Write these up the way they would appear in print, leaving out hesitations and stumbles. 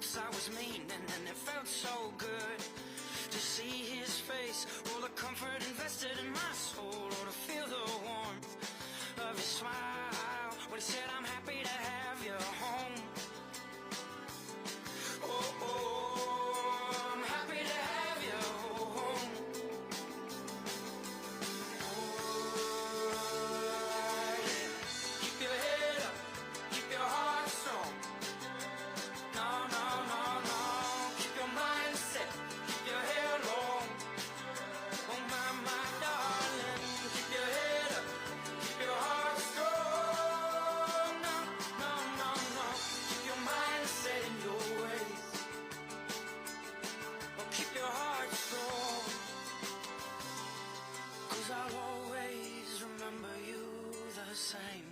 thoughts I was mean, and it felt so good to see his face, all the comfort invested in my soul, or to feel the warmth of his smile when he said, I'm happy to have you home. Oh, oh, I'm happy to have you home. Oh, yeah. Keep your head up, keep your heart strong. No, no, no, no. Keep your mind set, keep your head long. Oh, my darling. Keep your head up, keep your heart strong. No, no, no, no. Keep your mind set in your ways. Oh, keep your heart strong. 'Cause I'll always remember you the same.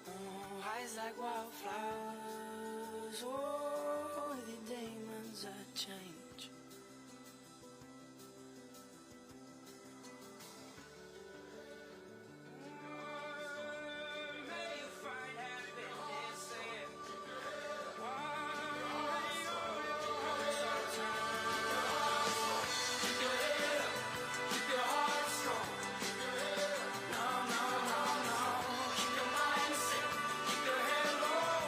Oh, eyes like wildflowers, oh, the demons that change. May you find happiness, say it. Keep your head up, keep your heart strong. No, no, no, no. Keep your mind set, keep your head low.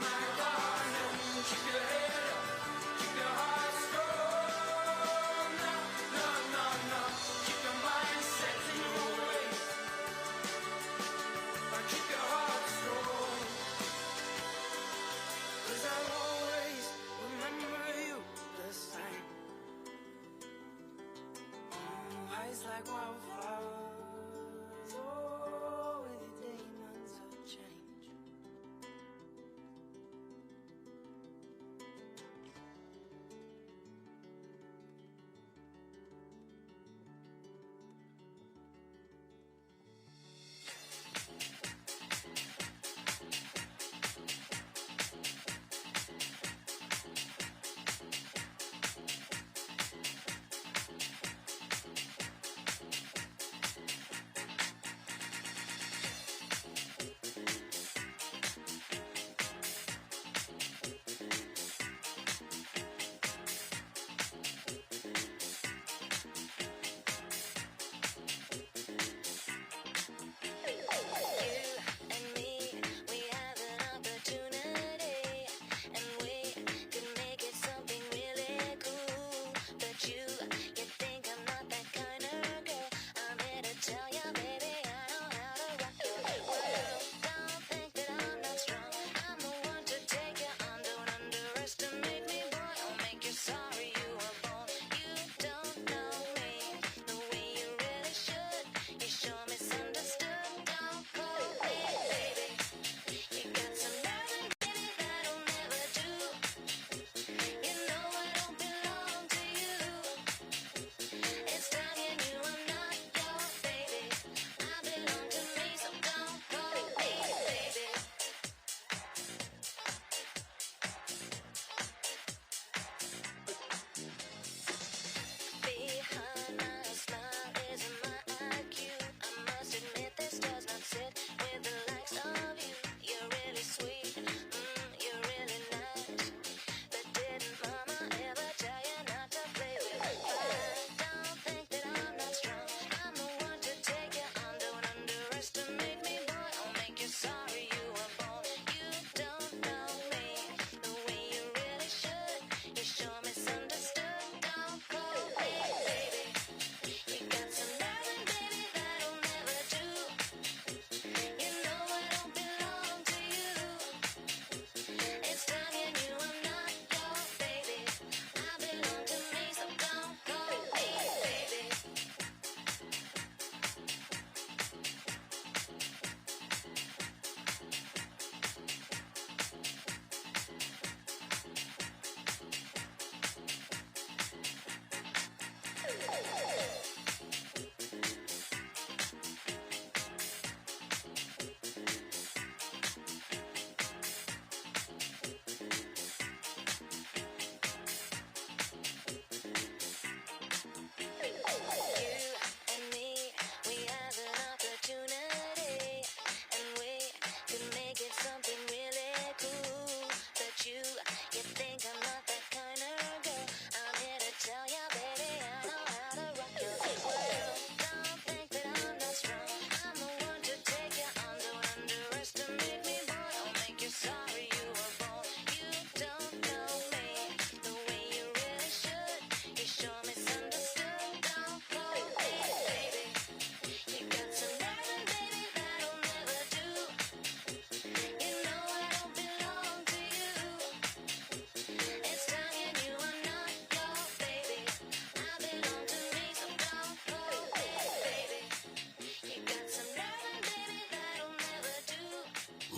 My darling, keep your head up,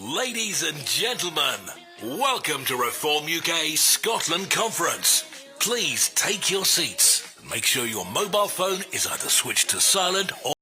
Ladies and gentlemen, welcome to Reform UK Scotland Conference. Please take your seats and make sure your mobile phone is either switched to silent or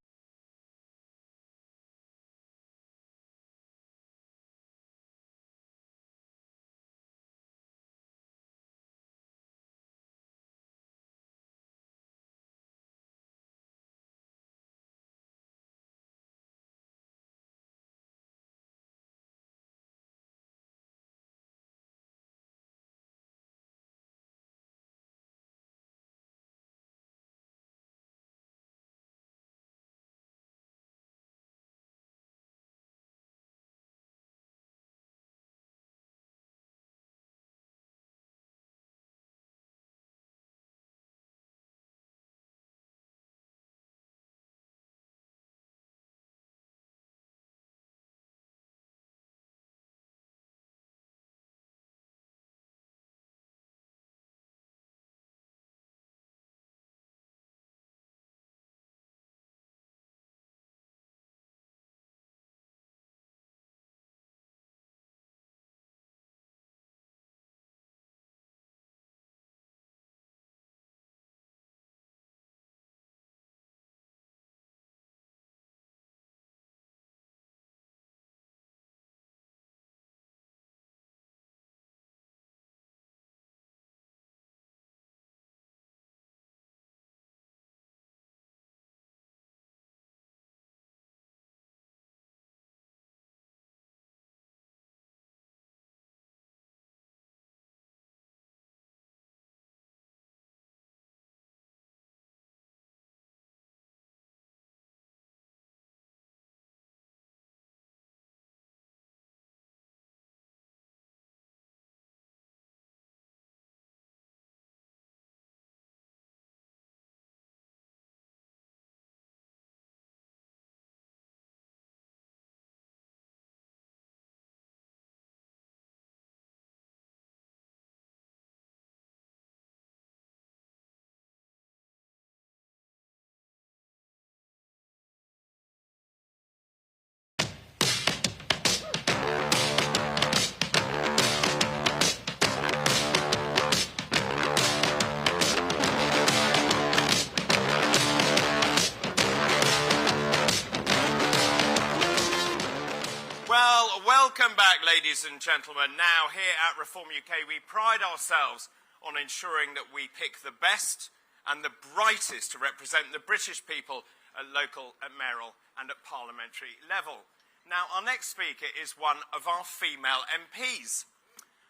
Welcome back, ladies and gentlemen. Now, here at Reform UK, we pride ourselves on ensuring that we pick the best and the brightest to represent the British people at local, at mayoral and at parliamentary level. Now, our next speaker is one of our female MPs.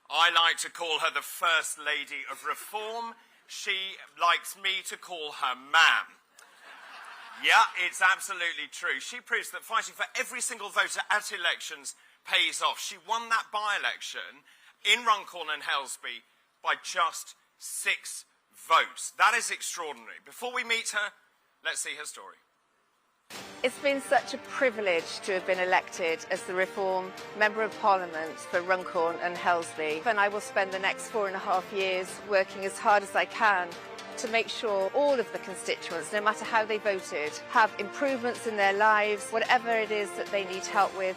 I like to call her the First Lady of Reform. She likes me to call her ma'am. Yeah, it's absolutely true. She proves that fighting for every single voter at elections pays off. She won that by-election in Runcorn and Helsby by just 6 votes. That is extraordinary. Before we meet her, let's see her story. It's been such a privilege to have been elected as the Reform Member of Parliament for Runcorn and Helsby. And I will spend the next 4.5 years working as hard as I can to make sure all of the constituents, no matter how they voted, have improvements in their lives, whatever it is that they need help with.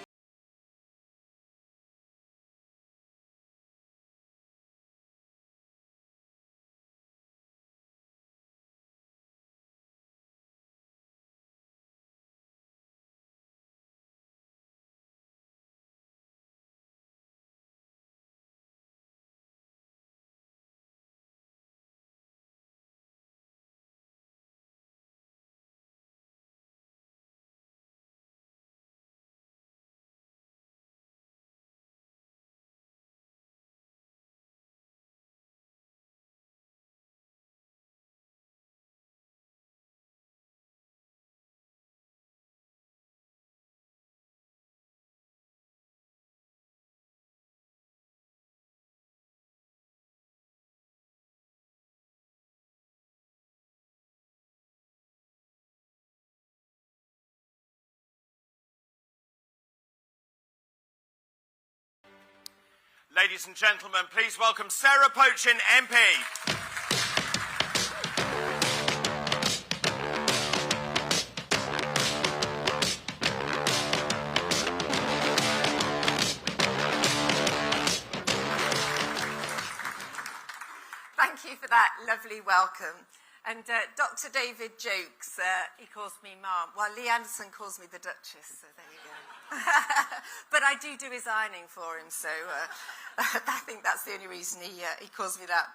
Ladies and gentlemen, please welcome Sarah Poachin, MP. lovely welcome. And Dr. David jokes, he calls me Mum, while Lee Anderson calls me the Duchess, so there you go. But I do his ironing for him, so I think that's the only reason he calls me that.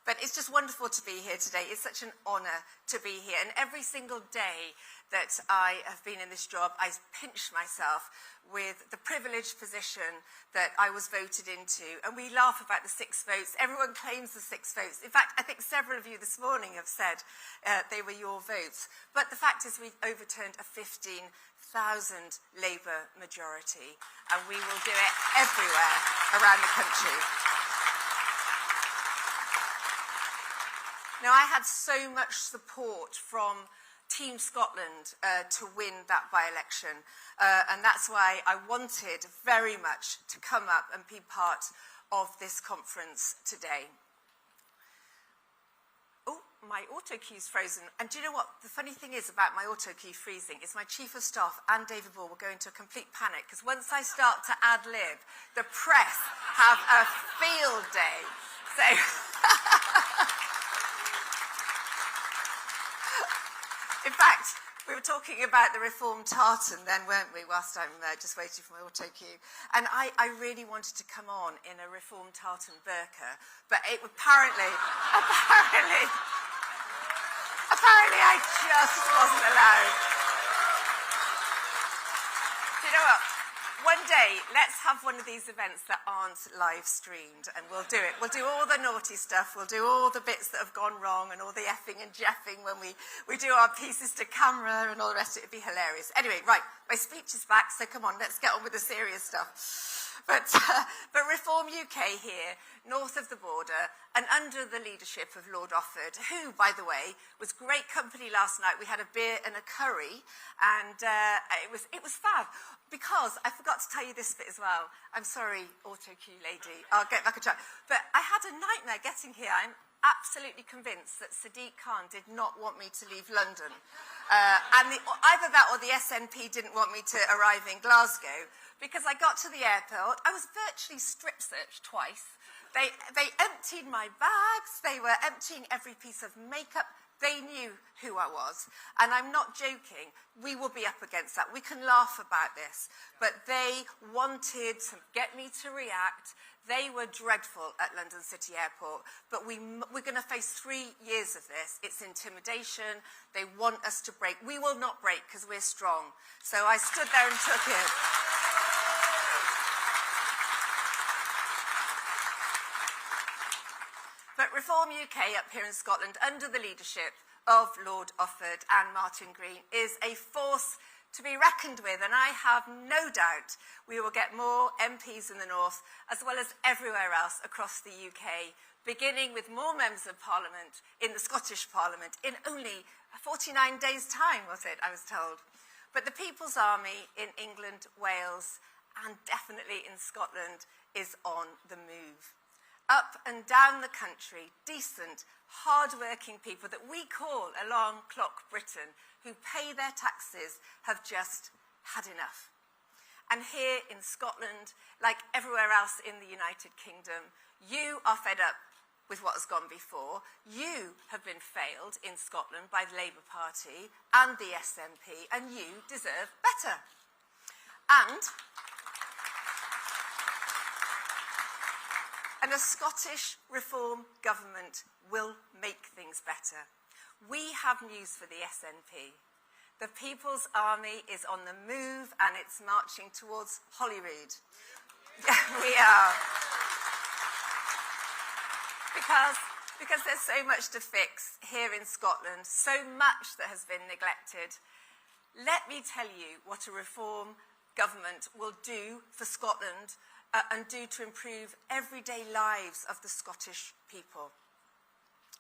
But it's just wonderful to be here today. It's such an honour to be here. And every single day that I have been in this job, I pinch myself with the privileged position that I was voted into. And we laugh about the 6 votes. Everyone claims the 6 votes. In fact, I think several of you this morning have said they were your votes. But the fact is we overturned a 15,000 Labour majority. And we will do it everywhere around the country. Now, I had so much support from Team Scotland to win that by-election, and that's why I wanted very much to come up and be part of this conference today. Oh, my auto cue's frozen. And do you know what? The funny thing is about my auto cue freezing is my Chief of Staff and David Ball will go into a complete panic because once I start to ad-lib, the press have a field day. So... In fact, we were talking about the Reformed tartan then, weren't we, whilst I'm just waiting for my auto cue. And I really wanted to come on in a Reformed tartan burqa, but it apparently I just wasn't allowed. Do you know what? One day, let's have one of these events that aren't live streamed, and we'll do it. We'll do all the naughty stuff, we'll do all the bits that have gone wrong, and all the effing and jeffing when we do our pieces to camera and all the rest of it. It'd be hilarious. Anyway, right, my speech is back, so come on, let's get on with the serious stuff. But Reform UK here, north of the border, and under the leadership of Lord Offord, who, by the way, was great company last night. We had a beer and a curry, and it was fab. Because, I forgot to tell you this bit as well. I'm sorry, auto cue lady. I'll get back a chat. But I had a nightmare getting here. I'm absolutely convinced that Sadiq Khan did not want me to leave London. And either that or the SNP didn't want me to arrive in Glasgow. Because I got to the airport, I was virtually strip searched twice. They emptied my bags. They were emptying every piece of makeup. They knew who I was. And I'm not joking. We will be up against that. We can laugh about this. But they wanted to get me to react. They were dreadful at London City Airport. But we're going to face 3 years of this. It's intimidation. They want us to break. We will not break because we're strong. So I stood there and took it. But Reform UK up here in Scotland, under the leadership of Lord Offord and Martin Green, is a force to be reckoned with, and I have no doubt we will get more MPs in the north, as well as everywhere else across the UK, beginning with more members of Parliament in the Scottish Parliament in only 49 days' time, was it, I was told. But the People's Army in England, Wales, and definitely in Scotland is on the move. Up and down the country, decent, hard-working people that we call a long clock Britain, who pay their taxes, have just had enough. And here in Scotland, like everywhere else in the United Kingdom, you are fed up with what has gone before. You have been failed in Scotland by the Labour Party and the SNP, and you deserve better. And a Scottish Reform government will make things better. We have news for the SNP. The People's Army is on the move and it's marching towards Holyrood. We are. Because there's so much to fix here in Scotland, so much that has been neglected. Let me tell you what a Reform government will do for Scotland and do to improve everyday lives of the Scottish people.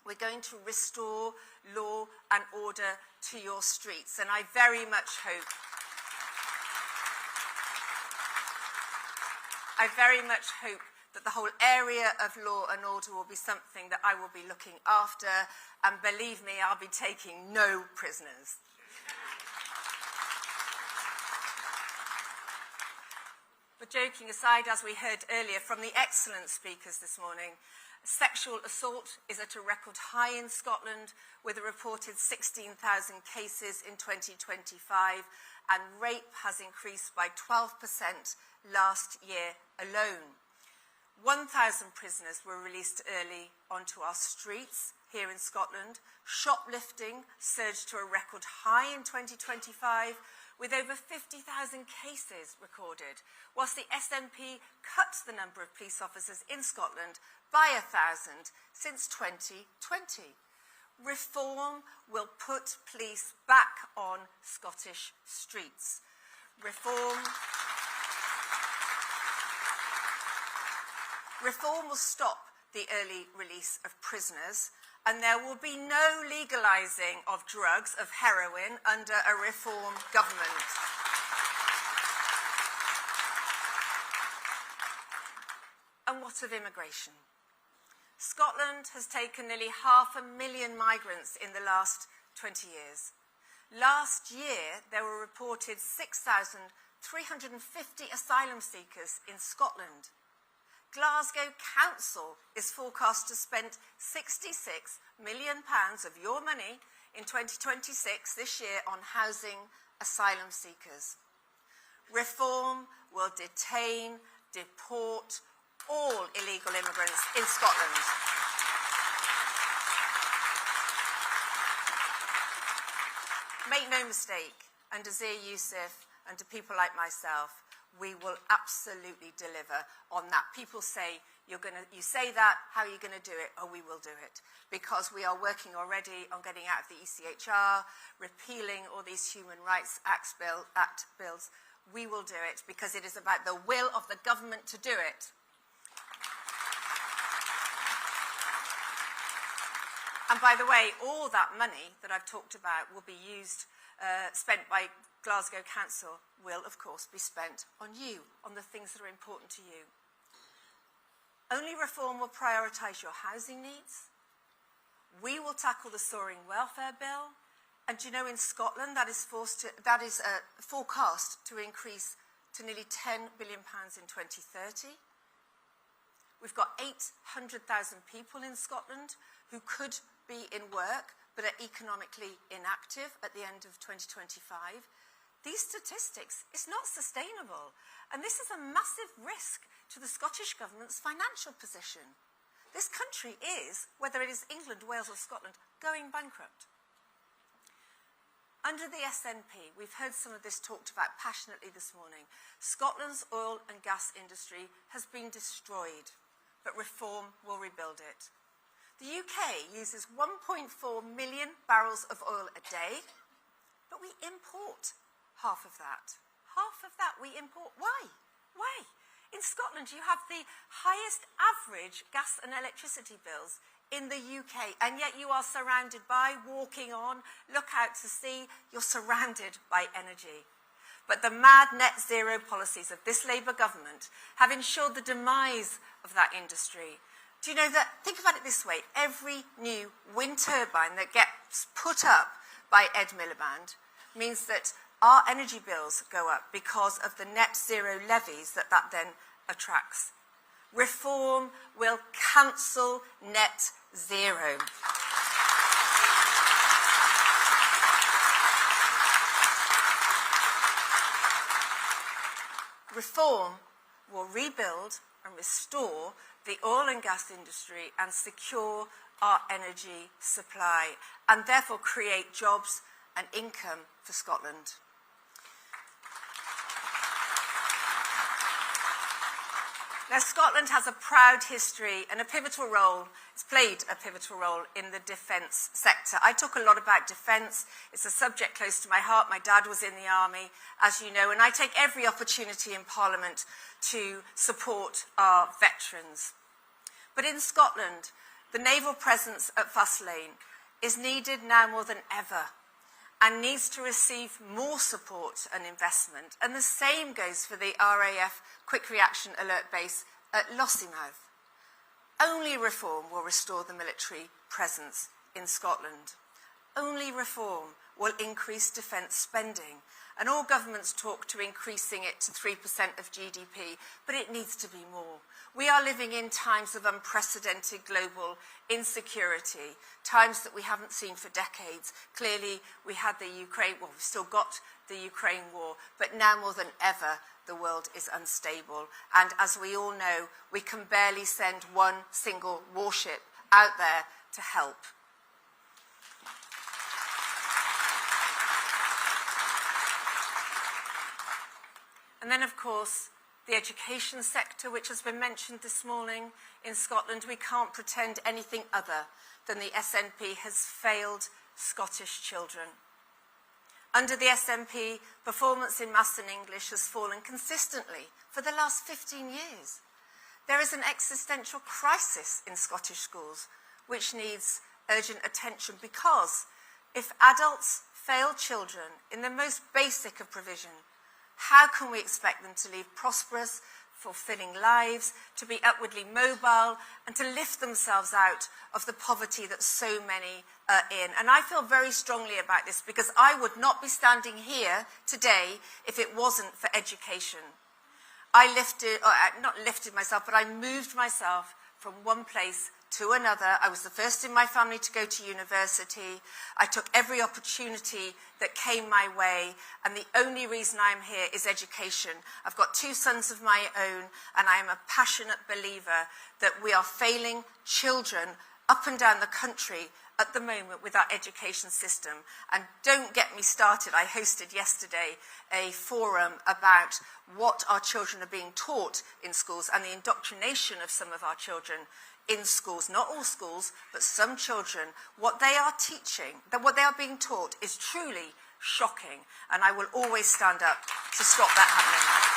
We're going to restore law and order to your streets, and I very much hope that the whole area of law and order will be something that I will be looking after, and believe me, I'll be taking no prisoners. But joking aside, as we heard earlier from the excellent speakers this morning, Sexual assault is at a record high in Scotland, with a reported 16,000 cases in 2025, and rape has increased by 12% last year alone. 1,000 prisoners were released early onto our streets here in Scotland. Shoplifting surged to a record high in 2025, with over 50,000 cases recorded, whilst the SNP cut the number of police officers in Scotland by 1,000 since 2020. Reform will put police back on Scottish streets. Reform will stop the early release of prisoners, and there will be no legalising of drugs, of heroin, under a Reform government. And what of immigration? Scotland has taken nearly 500,000 migrants in the last 20 years. Last year, there were reported 6,350 asylum seekers in Scotland. Glasgow Council is forecast to spend £66 million of your money in 2026 this year on housing asylum seekers. Reform will detain, deport all illegal immigrants in Scotland. Make no mistake, under Zia Youssef and to people like myself, we will absolutely deliver on that. People say, you say that, how are you going to do it? Oh, we will do it. Because we are working already on getting out of the ECHR, repealing all these Human Rights Act bills. We will do it because it is about the will of the government to do it. And by the way, all that money that I've talked about will be used, spent by Glasgow Council, will of course be spent on you, on the things that are important to you. Only Reform will prioritise your housing needs. We will tackle the soaring welfare bill. And do you know, in Scotland, that is forecast to increase to nearly £10 billion in 2030. We've got 800,000 people in Scotland who could be in work but are economically inactive at the end of 2025. These statistics, it's not sustainable. And this is a massive risk to the Scottish Government's financial position. This country is, whether it is England, Wales or Scotland, going bankrupt. Under the SNP, we've heard some of this talked about passionately this morning. Scotland's oil and gas industry has been destroyed, but Reform will rebuild it. The UK uses 1.4 million barrels of oil a day, but we import half of that. Half of that we import. Why? Why? In Scotland, you have the highest average gas and electricity bills in the UK, and yet you are surrounded by, walking on, look out to sea, you're surrounded by energy. But the mad net zero policies of this Labour government have ensured the demise of that industry. Do you know that, think about it this way, every new wind turbine that gets put up by Ed Miliband means that our energy bills go up because of the net zero levies that then attracts. Reform will cancel net zero. Reform will rebuild and restore the oil and gas industry and secure our energy supply, and therefore create jobs and income for Scotland. Now, Scotland has a proud history and it's played a pivotal role in the defence sector. I talk a lot about defence. It's a subject close to my heart. My dad was in the army, as you know, and I take every opportunity in Parliament to support our veterans. But in Scotland, the naval presence at Faslane is needed now more than ever and needs to receive more support and investment. And the same goes for the RAF Quick Reaction Alert Base at Lossiemouth. Only Reform will restore the military presence in Scotland. Only Reform will increase defence spending. And all governments talk to increasing it to 3% of GDP, but it needs to be more. We are living in times of unprecedented global insecurity, times that we haven't seen for decades. Clearly, we had the Ukraine, well, we've still got the Ukraine war, but now more than ever, the world is unstable. And as we all know, we can barely send one single warship out there to help. And then, of course, the education sector, which has been mentioned this morning in Scotland. We can't pretend anything other than the SNP has failed Scottish children. Under the SNP, performance in maths and English has fallen consistently for the last 15 years. There is an existential crisis in Scottish schools which needs urgent attention, because if adults fail children in the most basic of provision, how can we expect them to lead prosperous, fulfilling lives, to be upwardly mobile, and to lift themselves out of the poverty that so many are in? And I feel very strongly about this, because I would not be standing here today if it wasn't for education. I moved myself from one place to another. I was the first in my family to go to university. I took every opportunity that came my way, and the only reason I'm here is education. I've got 2 sons of my own, and I am a passionate believer that we are failing children up and down the country at the moment with our education system. And don't get me started. I hosted yesterday a forum about what our children are being taught in schools and the indoctrination of some of our children in schools. Not all schools, but some children. What they are teaching, what they are being taught, is truly shocking. And I will always stand up to stop that happening.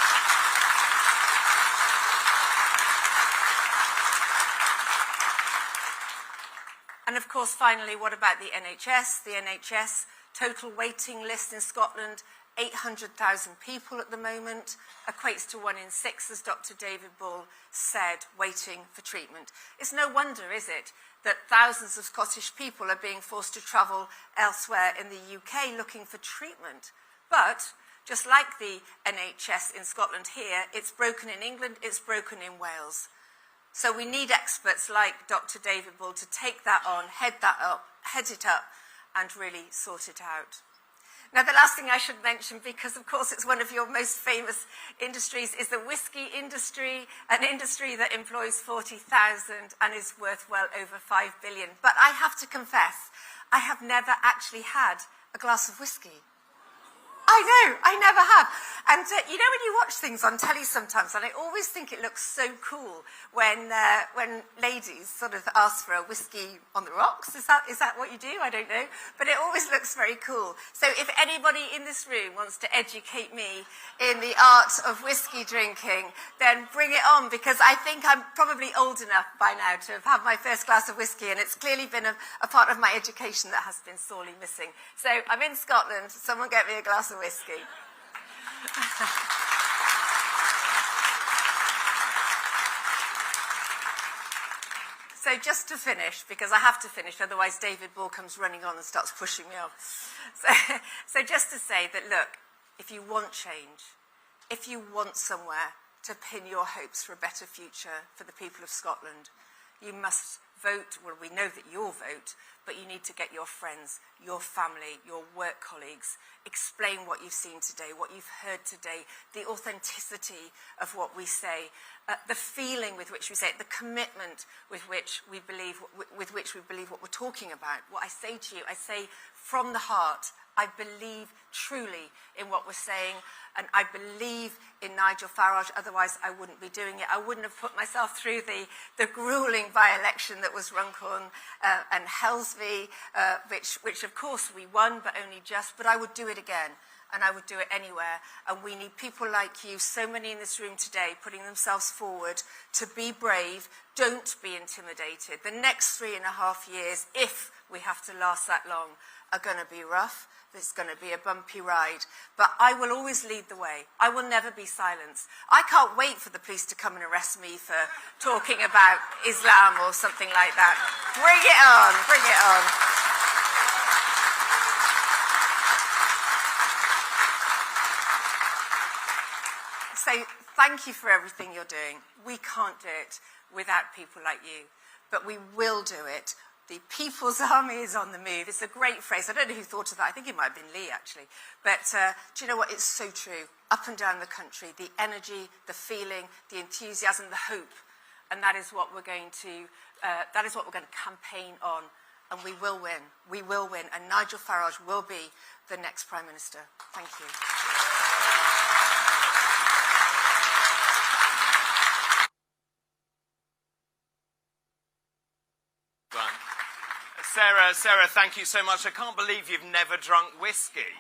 And of course, finally, what about the NHS? The NHS total waiting list in Scotland, 800,000 people at the moment, equates to 1 in 6, as Dr. David Bull said, waiting for treatment. It's no wonder, is it, that thousands of Scottish people are being forced to travel elsewhere in the UK looking for treatment. But just like the NHS in Scotland here, it's broken in England, it's broken in Wales. So we need experts like Dr. David Bull to take that on, head it up, and really sort it out. Now, the last thing I should mention, because of course it's one of your most famous industries, is the whisky industry, an industry that employs 40,000 and is worth well over 5 billion. But I have to confess, I have never actually had a glass of whisky. I know, I never have. And you know when you watch things on telly sometimes, and I always think it looks so cool when ladies sort of ask for a whiskey on the rocks. Is that what you do? I don't know. But it always looks very cool. So if anybody in this room wants to educate me in the art of whiskey drinking, then bring it on, because I think I'm probably old enough by now to have had my first glass of whiskey, and it's clearly been a part of my education that has been sorely missing. So I'm in Scotland. Someone get me a glass of whiskey. So just to finish, because I have to finish, otherwise David Bull comes running on and starts pushing me off. So just to say that, look, if you want change, if you want somewhere to pin your hopes for a better future for the people of Scotland, you must vote. Well, we know that you'll vote, but you need to get your friends, your family, your work colleagues, explain what you've seen today, what you've heard today, the authenticity of what we say, the feeling with which we say it, the commitment with which we believe what we're talking about. What I say to you, I say from the heart. I believe truly in what we're saying, and I believe in Nigel Farage, otherwise I wouldn't be doing it. I wouldn't have put myself through the gruelling by-election that was Runcorn and Helsby, which of course we won, but only just, but I would do it again, and I would do it anywhere. And we need people like you, so many in this room today, putting themselves forward to be brave. Don't be intimidated. The next 3.5 years, if we have to last that long, are going to be rough. It's going to be a bumpy ride. But I will always lead the way. I will never be silenced. I can't wait for the police to come and arrest me for talking about Islam or something like that. Bring it on, bring it on. say thank you for everything you're doing. We can't do it without people like you, but we will do it. The People's Army is on the move. It's a great phrase. I don't know who thought of that. I think it might have been Lee, actually. But do you know what? It's so true. Up and down the country, the energy, the feeling, the enthusiasm, the hope, and that is what we're going to campaign on. And we will win. We will win. And Nigel Farage will be the next Prime Minister. Thank you. Sarah, thank you so much. I can't believe you've never drunk whiskey.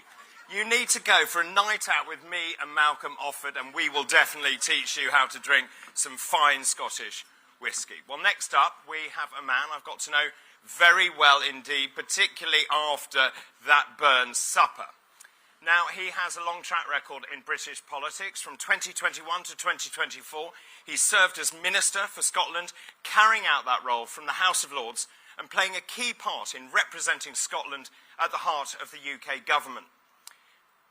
You need to go for a night out with me and Malcolm Offord, and we will definitely teach you how to drink some fine Scottish whiskey. Well, next up, we have a man I've got to know very well indeed, particularly after that Burns supper. Now, he has a long track record in British politics. From 2021 to 2024, he served as Minister for Scotland, carrying out that role from the House of Lords and playing a key part in representing Scotland at the heart of the UK government.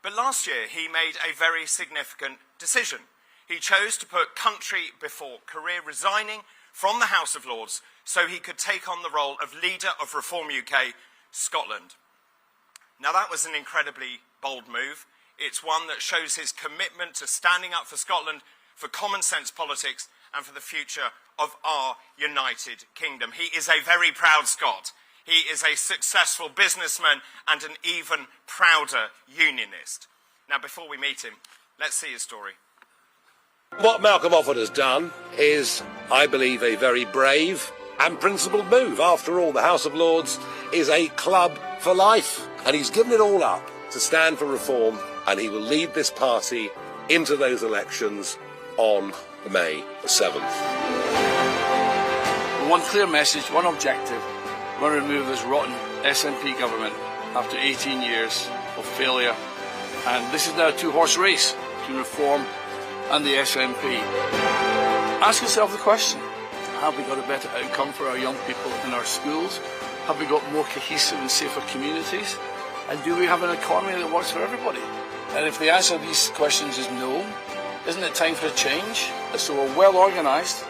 But last year, he made a very significant decision. He chose to put country before career, resigning from the House of Lords so he could take on the role of leader of Reform UK Scotland. Now, that was an incredibly bold move. It's one that shows his commitment to standing up for Scotland, for common sense politics, and for the future of our United Kingdom. He is a very proud Scot. He is a successful businessman and an even prouder unionist. Now, before we meet him, let's see his story. What Malcolm Offord has done is, I believe, a very brave and principled move. After all, the House of Lords is a club for life, and he's given it all up to stand for reform, and he will lead this party into those elections on May the 7th. One clear message, one objective: we want to remove this rotten SNP government after 18 years of failure. And this is now a two-horse race between reform and the SNP. Ask yourself the question: have we got a better outcome for our young people in our schools? Have we got more cohesive and safer communities? And do we have an economy that works for everybody? And if the answer to these questions is no, isn't it time for a change? So we're well organised,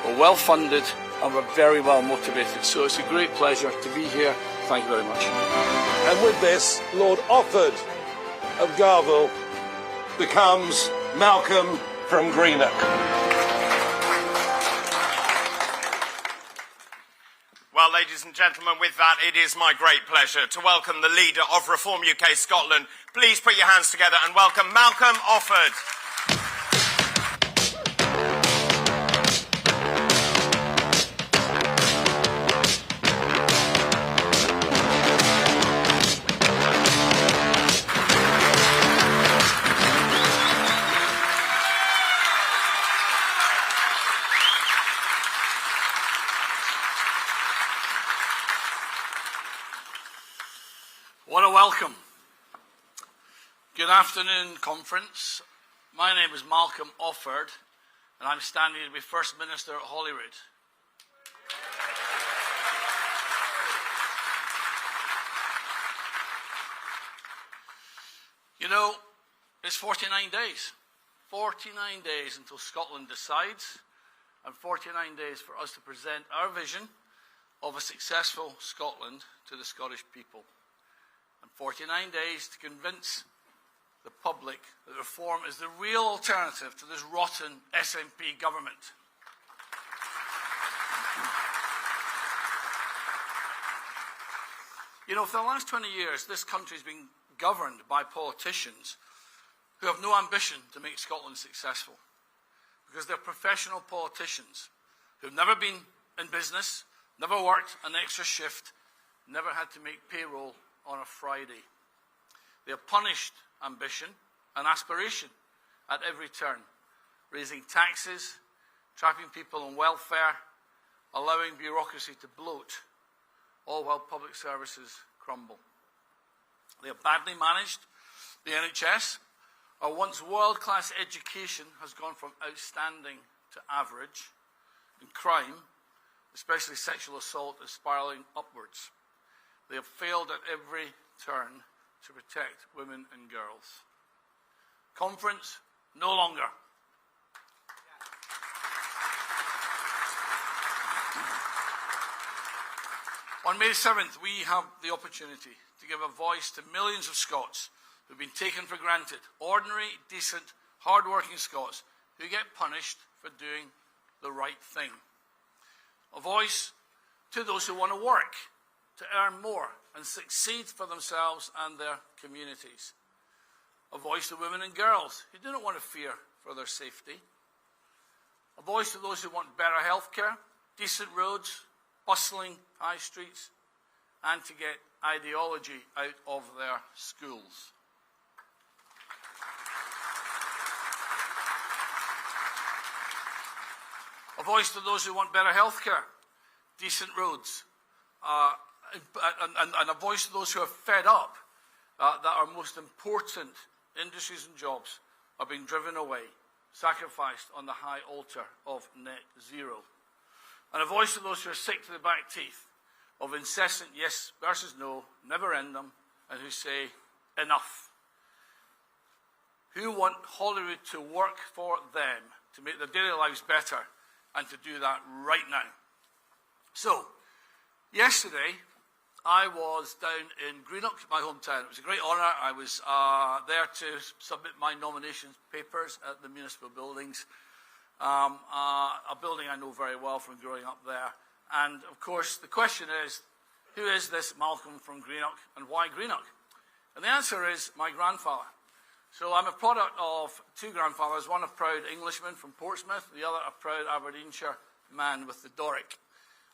we're well funded, and we're very well motivated. So it's a great pleasure to be here. Thank you very much. And with this, Lord Offord of Garville becomes Malcolm from Greenock. Well, ladies and gentlemen, with that, it is my great pleasure to welcome the leader of Reform UK Scotland. Please put your hands together and welcome Malcolm Offord. What a welcome. Good afternoon, conference. My name is Malcolm Offord, and I'm standing to be First Minister at Holyrood. You know, it's 49 days. 49 days until Scotland decides, and 49 days for us to present our vision of a successful Scotland to the Scottish people. And 49 days to convince the public that reform is the real alternative to this rotten SNP government. You know, for the last 20 years, this country has been governed by politicians who have no ambition to make Scotland successful, because they're professional politicians who've never been in business, never worked an extra shift, never had to make payroll on a Friday. They have punished ambition and aspiration at every turn, raising taxes, trapping people on welfare, allowing bureaucracy to bloat, all while public services crumble. They have badly managed the NHS. Our once world-class education has gone from outstanding to average, and crime, especially sexual assault, is spiralling upwards. They have failed at every turn to protect women and girls. Conference, no longer. On May 7th, we have the opportunity to give a voice to millions of Scots who've been taken for granted, ordinary, decent, hard-working Scots who get punished for doing the right thing. A voice to those who want to work, to earn more and succeed for themselves and their communities. A voice to women and girls who do not want to fear for their safety. A voice to those who want better healthcare, decent roads, bustling high streets, and to get ideology out of their schools. A voice to those who want better healthcare, decent roads, and a voice to those who are fed up that our most important industries and jobs are being driven away, sacrificed on the high altar of net zero. And a voice to those who are sick to the back teeth of incessant yes versus no, never end them, and who say enough. Who want Hollywood to work for them, to make their daily lives better, and to do that right now. So, yesterday, I was down in Greenock, my hometown. It was a great honour. I was there to submit my nomination papers at the municipal buildings, a building I know very well from growing up there. And, of course, the question is, who is this Malcolm from Greenock, and why Greenock? And the answer is my grandfather. So I'm a product of two grandfathers, one a proud Englishman from Portsmouth, the other a proud Aberdeenshire man with the Doric.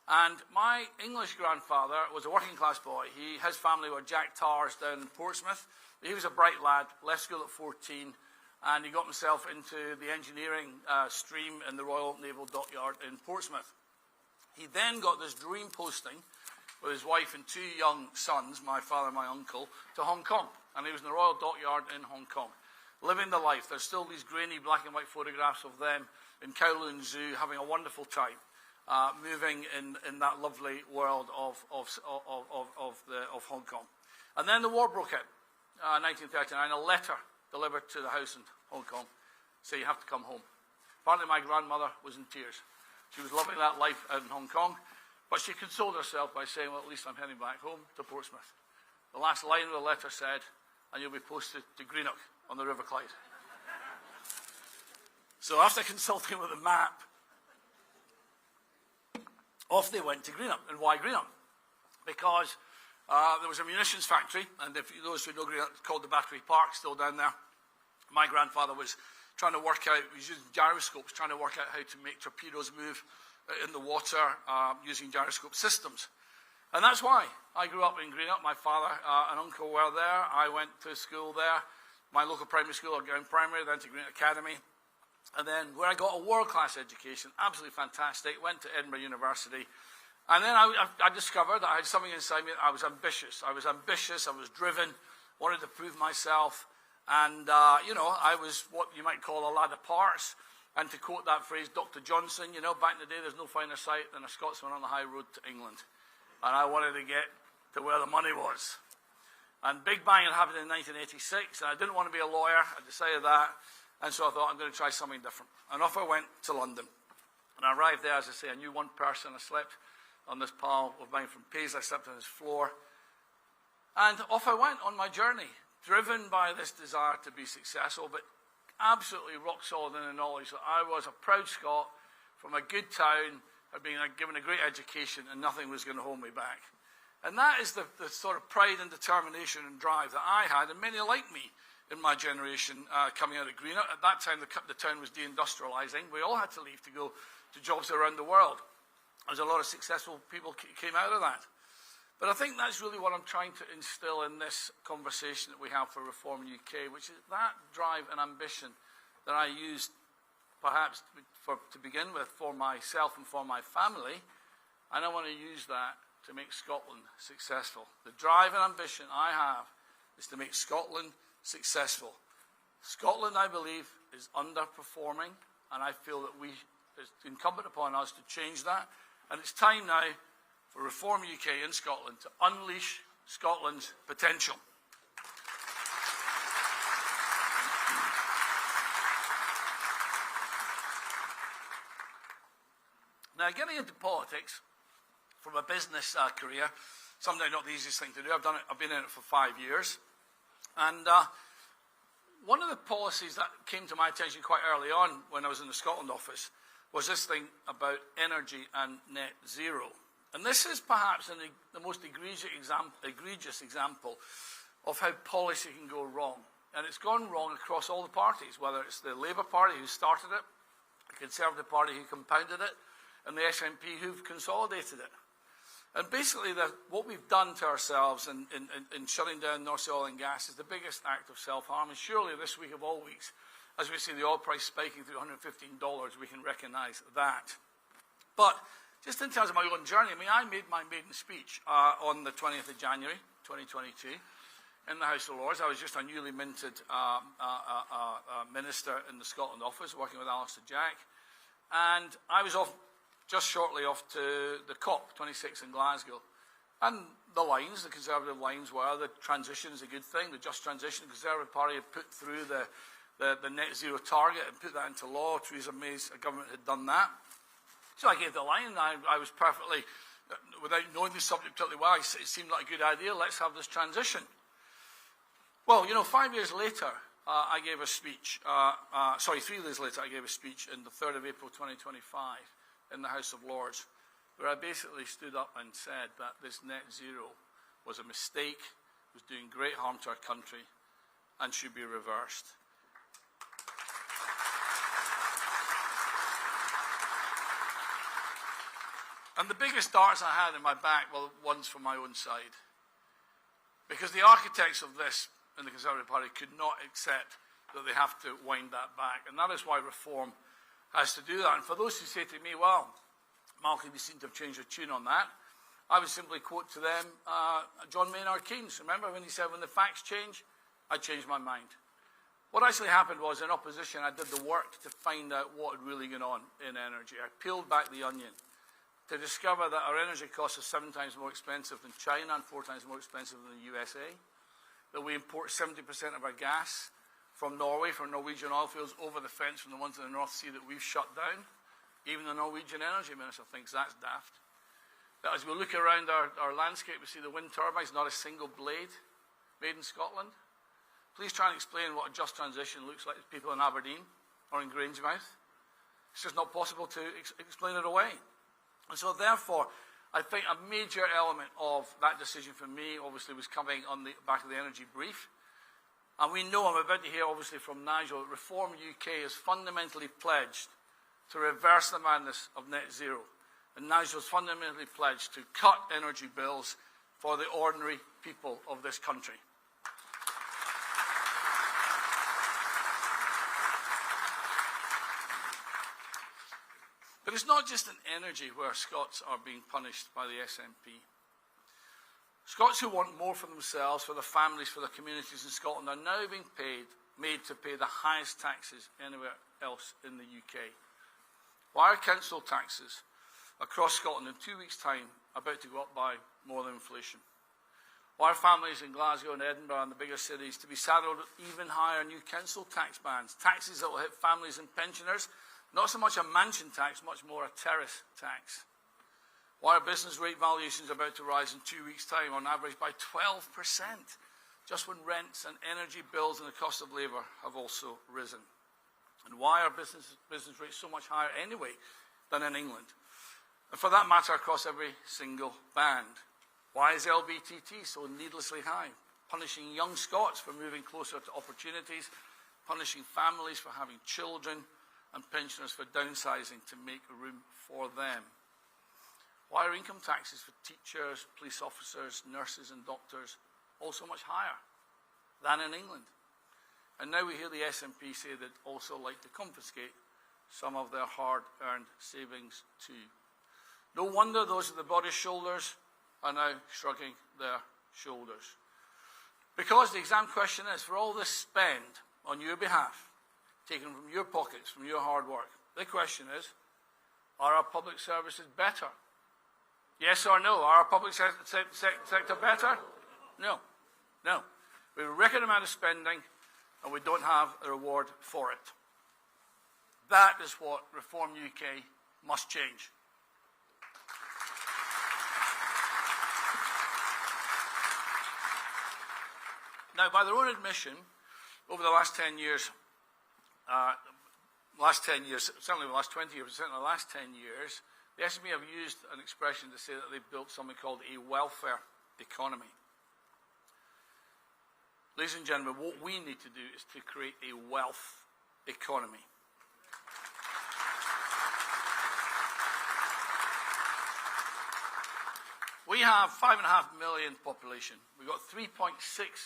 And my English grandfather was a working class boy. His family were Jack Tars down in Portsmouth. He was a bright lad, left school at 14, and he got himself into the engineering stream in the Royal Naval Dockyard in Portsmouth. He then got this dream posting with his wife and two young sons, my father and my uncle, to Hong Kong. And he was in the Royal Dockyard in Hong Kong, living the life. There's still these grainy black and white photographs of them in Kowloon Zoo having a wonderful time, moving in that lovely world of Hong Kong. And then the war broke out, 1939, a letter delivered to the house in Hong Kong saying you have to come home. Apparently my grandmother was in tears. She was loving that life out in Hong Kong, but she consoled herself by saying, well, at least I'm heading back home to Portsmouth. The last line of the letter said, and you'll be posted to Greenock on the River Clyde. So after consulting with the map, off they went to Greenock. And why Greenock? Because there was a munitions factory, and if those who know Greenock, it's called the Battery Park, still down there. My grandfather was trying to work out, he was using gyroscopes, trying to work out how to make torpedoes move in the water using gyroscope systems. And that's why I grew up in Greenock. My father and uncle were there. I went to school there. My local primary school, Gown Primary, then to Greenock Academy. And then where I got a world-class education, absolutely fantastic, went to Edinburgh University. And then I discovered that I had something inside me. I was ambitious. I was driven, wanted to prove myself. And, I was what you might call a lad of parts. And to quote that phrase, Dr. Johnson, back in the day, there's no finer sight than a Scotsman on the high road to England. And I wanted to get to where the money was. And Big Bang had happened in 1986, and I didn't want to be a lawyer. I decided that. And so I thought, I'm going to try something different. And off I went to London. And I arrived there, as I say, I knew one person. I slept on this pal of mine from Paisley. I slept on his floor. And off I went on my journey, driven by this desire to be successful, but absolutely rock solid in the knowledge that I was a proud Scot from a good town, had been given a great education, and nothing was going to hold me back. And that is the sort of pride and determination and drive that I had, and many like me in my generation coming out of Greenock. At that time, the town was deindustrialising. We all had to leave to go to jobs around the world. There's a lot of successful people came out of that. But I think that's really what I'm trying to instill in this conversation that we have for Reform UK, which is that drive and ambition that I used perhaps to begin with for myself and for my family, and I want to use that to make Scotland successful. The drive and ambition I have is to make Scotland successful. Scotland, I believe, is underperforming, and I feel that it's incumbent upon us to change that, and it's time now for Reform UK in Scotland to unleash Scotland's potential. Now, getting into politics, from a business career. Sometimes not the easiest thing to do. I've been in it for 5 years. And one of the policies that came to my attention quite early on when I was in the Scotland office was this thing about energy and net zero. And this is perhaps the most egregious example of how policy can go wrong. And it's gone wrong across all the parties, whether it's the Labour Party who started it, the Conservative Party who compounded it, and the SNP who've consolidated it. And basically, what we've done to ourselves in shutting down North Sea oil and gas is the biggest act of self-harm. And surely this week of all weeks, as we see the oil price spiking through $115, we can recognise that. But just in terms of my own journey, I mean, I made my maiden speech on the 20th of January, 2022, in the House of Lords. I was just a newly minted minister in the Scotland office, working with Alistair Jack. And I was just shortly off to the COP26 in Glasgow. And the Conservative lines were, the transition is a good thing, the just transition. The Conservative Party had put through the net zero target and put that into law. Theresa May's government had done that. So I gave the line, and I was perfectly, without knowing the subject particularly well, it seemed like a good idea, let's have this transition. Well, 5 years later, I gave a speech, 3 years later, I gave a speech on the 3rd of April 2025 in the House of Lords, where I basically stood up and said that this net zero was a mistake, was doing great harm to our country, and should be reversed. And the biggest darts I had in my back were ones from my own side. Because the architects of this in the Conservative Party could not accept that they have to wind that back. And that is why reform has to do that. And for those who say to me, well, Malcolm, you seem to have changed your tune on that, I would simply quote to them John Maynard Keynes. Remember when he said, when the facts change, I change my mind. What actually happened was, in opposition, I did the work to find out what had really gone on in energy. I peeled back the onion to discover that our energy costs are 7 times more expensive than China and 4 times more expensive than the USA, that we import 70% of our gas from Norway, from Norwegian oil fields, over the fence from the ones in the North Sea that we've shut down. Even the Norwegian energy minister thinks that's daft. That as we look around our landscape, we see the wind turbines, not a single blade made in Scotland. Please try and explain what a just transition looks like to people in Aberdeen or in Grangemouth. It's just not possible to explain it away. And so therefore, I think a major element of that decision for me, obviously, was coming on the back of the energy brief. And we know, I'm about to hear, obviously, from Nigel, that Reform UK is fundamentally pledged to reverse the madness of net zero. And Nigel is fundamentally pledged to cut energy bills for the ordinary people of this country. But it's not just in energy where Scots are being punished by the SNP. Scots who want more for themselves, for their families, for their communities in Scotland are now being made to pay the highest taxes anywhere else in the UK. Why are council taxes across Scotland in 2 weeks' time about to go up by more than inflation? Why are families in Glasgow and Edinburgh and the bigger cities to be saddled with even higher new council tax bans, taxes that will hit families and pensioners? Not so much a mansion tax, much more a terrace tax. Why are business rate valuations about to rise in 2 weeks' time on average by 12%, just when rents and energy bills and the cost of labour have also risen? And why are business rates so much higher anyway than in England? And for that matter, across every single band. Why is LBTT so needlessly high? Punishing young Scots for moving closer to opportunities, punishing families for having children, and pensioners for downsizing to make room for them. Why are income taxes for teachers, police officers, nurses and doctors also much higher than in England? And now we hear the SNP say they'd also like to confiscate some of their hard-earned savings too. No wonder those with the broadest shoulders are now shrugging their shoulders. Because the exam question is, for all this spend on your behalf, taken from your pockets, from your hard work, the question is, are our public services better? Yes or no? Are our public sector better? No. No. We have a record amount of spending and we don't have a reward for it. That is what Reform UK must change. Now, by their own admission, over the last 10 years, certainly the last 20 years, but certainly the last 10 years, the SNP have used an expression to say that they've built something called a welfare economy. Ladies and gentlemen, what we need to do is to create a wealth economy. We have 5.5 million population. We've got 3.6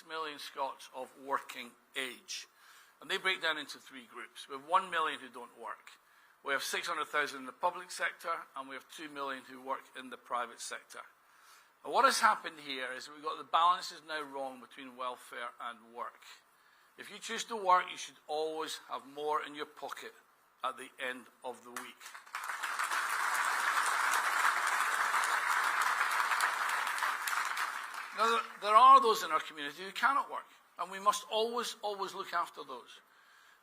million Scots of working age. And they break down into three groups. We have 1 million who don't work. We have 600,000 in the public sector, and we have 2 million who work in the private sector. And what has happened here is we've got the balance is now wrong between welfare and work. If you choose to work, you should always have more in your pocket at the end of the week. Now, there are those in our community who cannot work, and we must always look after those.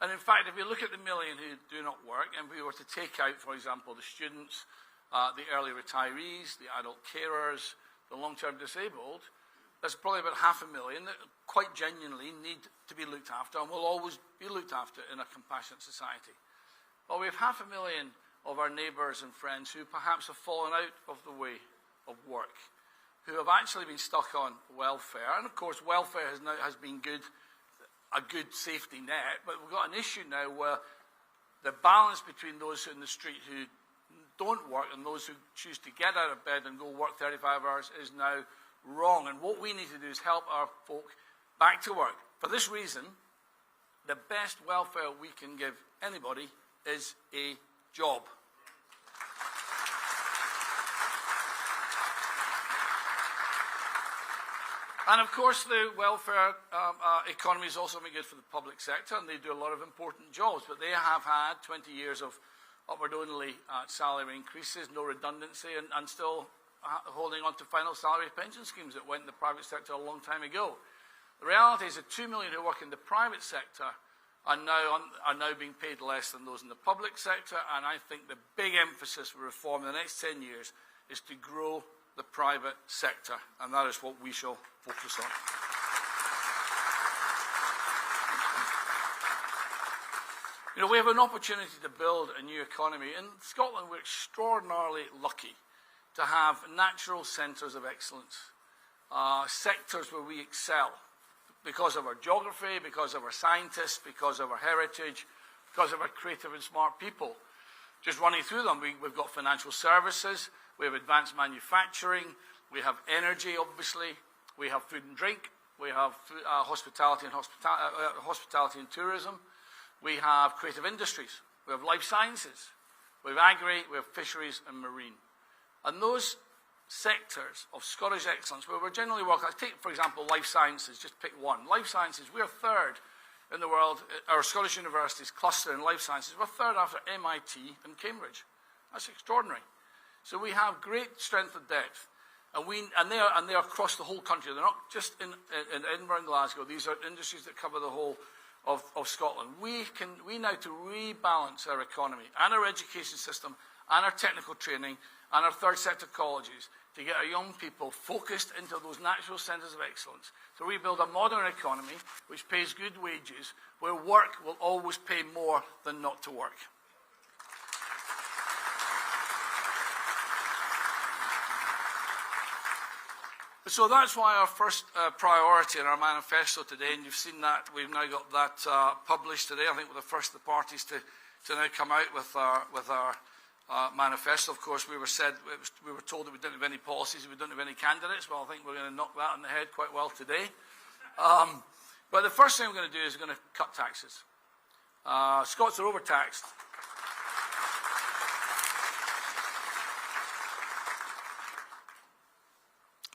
And in fact, if you look at the million who do not work, and we were to take out, for example, the students, the early retirees, the adult carers, the long-term disabled, there's probably about 500,000 that quite genuinely need to be looked after and will always be looked after in a compassionate society. But we have 500,000 of our neighbours and friends who perhaps have fallen out of the way of work, who have actually been stuck on welfare. And of course, welfare has been a good safety net, but we've got an issue now where the balance between those in the street who don't work and those who choose to get out of bed and go work 35 hours is now wrong. And what we need to do is help our folk back to work. For this reason, the best welfare we can give anybody is a job. And of course, the welfare economy is also very good for the public sector, and they do a lot of important jobs. But they have had 20 years of upward-only salary increases, no redundancy, and still holding on to final salary pension schemes that went in the private sector a long time ago. The reality is that 2 million who work in the private sector are now being paid less than those in the public sector, and I think the big emphasis for reform in the next 10 years is to grow the private sector, and that is what we shall focus on. You know, we have an opportunity to build a new economy. In Scotland, we're extraordinarily lucky to have natural centres of excellence, sectors where we excel because of our geography, because of our scientists, because of our heritage, because of our creative and smart people. Just running through them, we've got financial services, we have advanced manufacturing, we have energy, obviously, we have food and drink, we have hospitality and tourism, we have creative industries, we have life sciences, we have agri, we have fisheries and marine. And those sectors of Scottish excellence, where we're generally working, take, for example, life sciences, just pick one. Life sciences, we're third in the world, our Scottish universities cluster in life sciences, we're third after MIT and Cambridge. That's extraordinary. So we have great strength and depth, and they are across the whole country. They're not just in Edinburgh and Glasgow. These are industries that cover the whole of Scotland. We now to rebalance our economy and our education system and our technical training and our third sector colleges to get our young people focused into those natural centres of excellence, to rebuild a modern economy which pays good wages, where work will always pay more than not to work. So that's why our first priority in our manifesto today, and you've seen that, we've now got that published today. I think we're the first of the parties to now come out with our manifesto. Of course, we were told that we didn't have any policies, we didn't have any candidates. Well, I think we're going to knock that on the head quite well today. But the first thing we're going to do is we're going to cut taxes. Scots are overtaxed.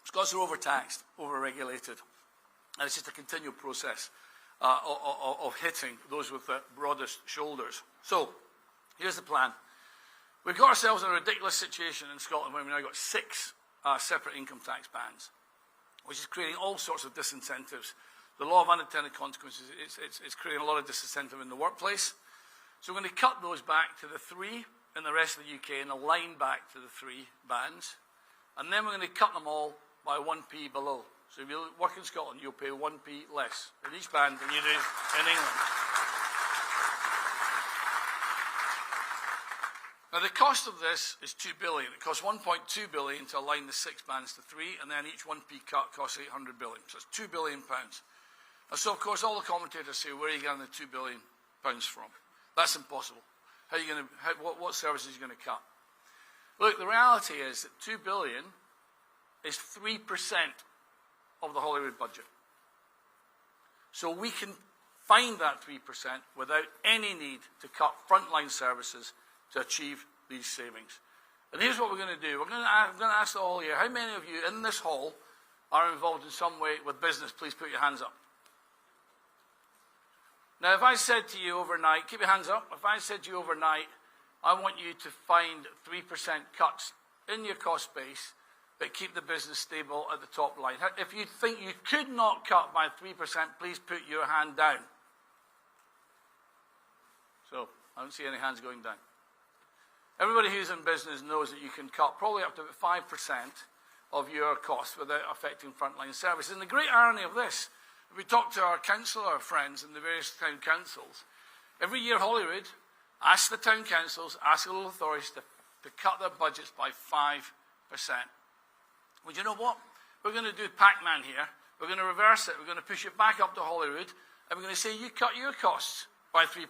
Scots are overtaxed, overregulated, and it's just a continual process of hitting those with the broadest shoulders. So, here's the plan. We've got ourselves in a ridiculous situation in Scotland where we've now got 6 separate income tax bands, which is creating all sorts of disincentives. The law of unintended consequences, it's creating a lot of disincentive in the workplace. So we're going to cut those back to the 3 in the rest of the UK and align back to the 3 bands. And then we're going to cut them all by 1p below. So if you work in Scotland, you'll pay 1p less in each band than you do in England. Now, the cost of this is $2 billion. It costs $1.2 billion to align the 6 bands to 3, and then each 1p cut costs $800 billion. So it's £2 billion. And so, of course, all the commentators say, where are you getting the £2 billion from? That's impossible. How are you going to, what services are you going to cut? Look, the reality is that $2 billion is 3% of the Holyrood budget. So we can find that 3% without any need to cut frontline services to achieve these savings. And here's what we're going to do. I'm going to ask all here, how many of you in this hall are involved in some way with business? Please put your hands up. Now, if I said to you overnight, keep your hands up, if I said to you overnight, I want you to find 3% cuts in your cost base that keep the business stable at the top line. If you think you could not cut by 3%, please put your hand down. So, I don't see any hands going down. Everybody who's in business knows that you can cut probably up to 5% of your costs without affecting frontline services. And the great irony of this, if we talk to our councillor friends in the various town councils, every year Holyrood asks the town councils, asks the local authorities to cut their budgets by 5%. Well, you know what? We're going to do Pac-Man here. We're going to reverse it. We're going to push it back up to Holyrood, and we're going to say, you cut your costs by 3%.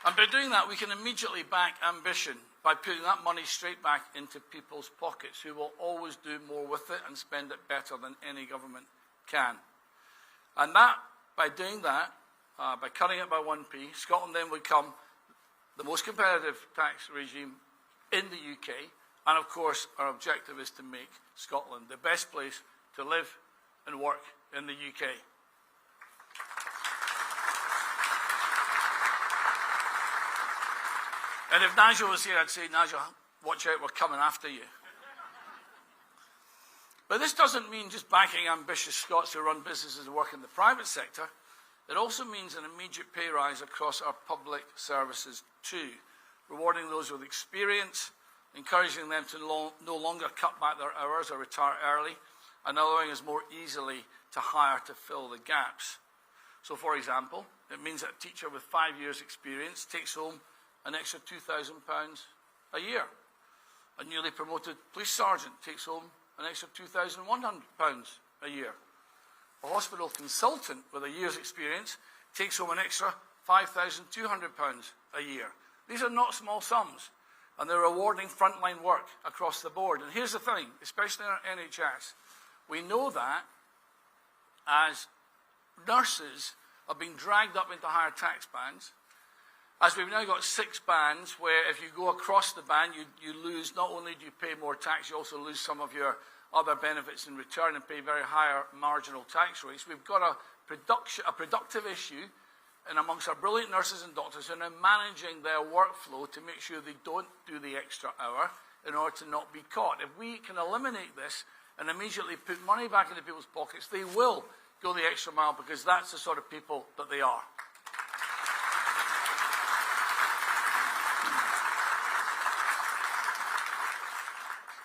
And by doing that, we can immediately back ambition by putting that money straight back into people's pockets, who will always do more with it and spend it better than any government can. And that, by doing that, by cutting it by 1p, Scotland then would become the most competitive tax regime in the UK. And of course, our objective is to make Scotland the best place to live and work in the UK. And if Nigel was here, I'd say, Nigel, watch out, we're coming after you. But this doesn't mean just backing ambitious Scots who run businesses and work in the private sector. It also means an immediate pay rise across our public services too, rewarding those with experience, encouraging them to no longer cut back their hours or retire early, and allowing us more easily to hire to fill the gaps. So, for example, it means that a teacher with 5 years' experience takes home an extra £2,000 a year. A newly promoted police sergeant takes home an extra £2,100 a year. A hospital consultant with a year's experience takes home an extra £5,200 a year. These are not small sums, and they're rewarding frontline work across the board. And here's the thing, especially in our NHS, we know that as nurses are being dragged up into higher tax bands, as we've now got 6 bands where if you go across the band, you lose, not only do you pay more tax, you also lose some of your other benefits in return and pay very higher marginal tax rates. We've got a productive issue and amongst our brilliant nurses and doctors who are now managing their workflow to make sure they don't do the extra hour in order to not be caught. If we can eliminate this and immediately put money back into people's pockets, they will go the extra mile because that's the sort of people that they are.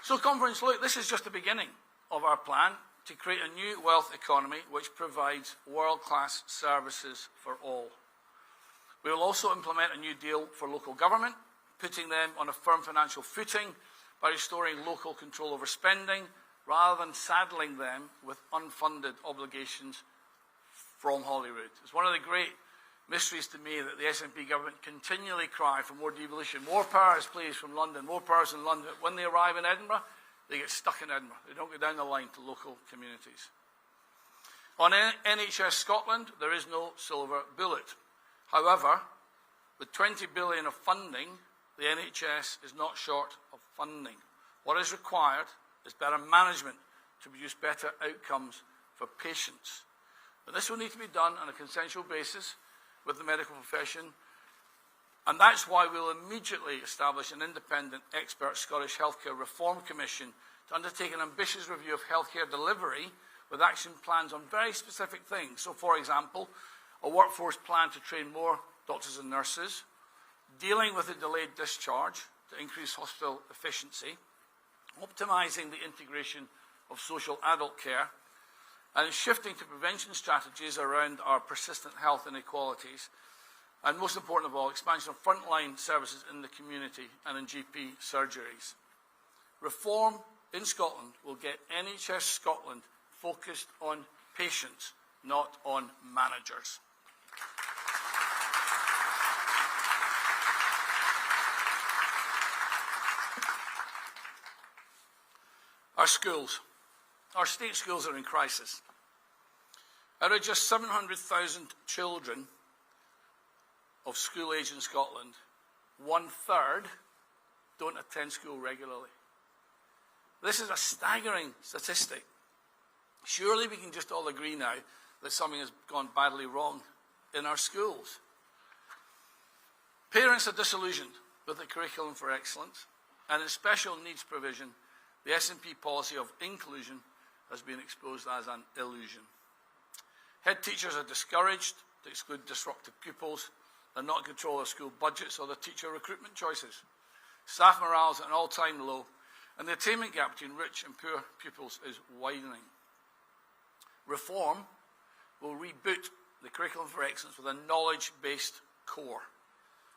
So, conference, look, this is just the beginning of our plan to create a new wealth economy which provides world-class services for all. We will also implement a new deal for local government, putting them on a firm financial footing by restoring local control over spending rather than saddling them with unfunded obligations from Holyrood. It's one of the great mysteries to me that the SNP government continually cry for more devolution, more powers, please, from London, more powers in London. When they arrive in Edinburgh, they get stuck in Edinburgh. They don't go down the line to local communities. On NHS Scotland, there is no silver bullet. However, with 20 billion of funding, the NHS is not short of funding. What is required is better management to produce better outcomes for patients. But this will need to be done on a consensual basis with the medical profession, and that's why we'll immediately establish an independent expert Scottish Healthcare Reform Commission to undertake an ambitious review of healthcare delivery with action plans on very specific things. So, for example, a workforce plan to train more doctors and nurses, dealing with the delayed discharge to increase hospital efficiency, optimising the integration of social adult care, and shifting to prevention strategies around our persistent health inequalities, and most important of all, expansion of frontline services in the community and in GP surgeries. Reform in Scotland will get NHS Scotland focused on patients, not on managers. Our schools. Our state schools are in crisis. Out of just 700,000 children of school age in Scotland, 1/3 don't attend school regularly. This is a staggering statistic. Surely we can just all agree now that something has gone badly wrong in our schools. Parents are disillusioned with the curriculum for excellence, and in special needs provision, the SNP policy of inclusion has been exposed as an illusion. Head teachers are discouraged to exclude disruptive pupils. They're not in control of school budgets or their teacher recruitment choices. Staff morale is at an all-time low, and the attainment gap between rich and poor pupils is widening. Reform will reboot the curriculum for excellence with a knowledge-based core,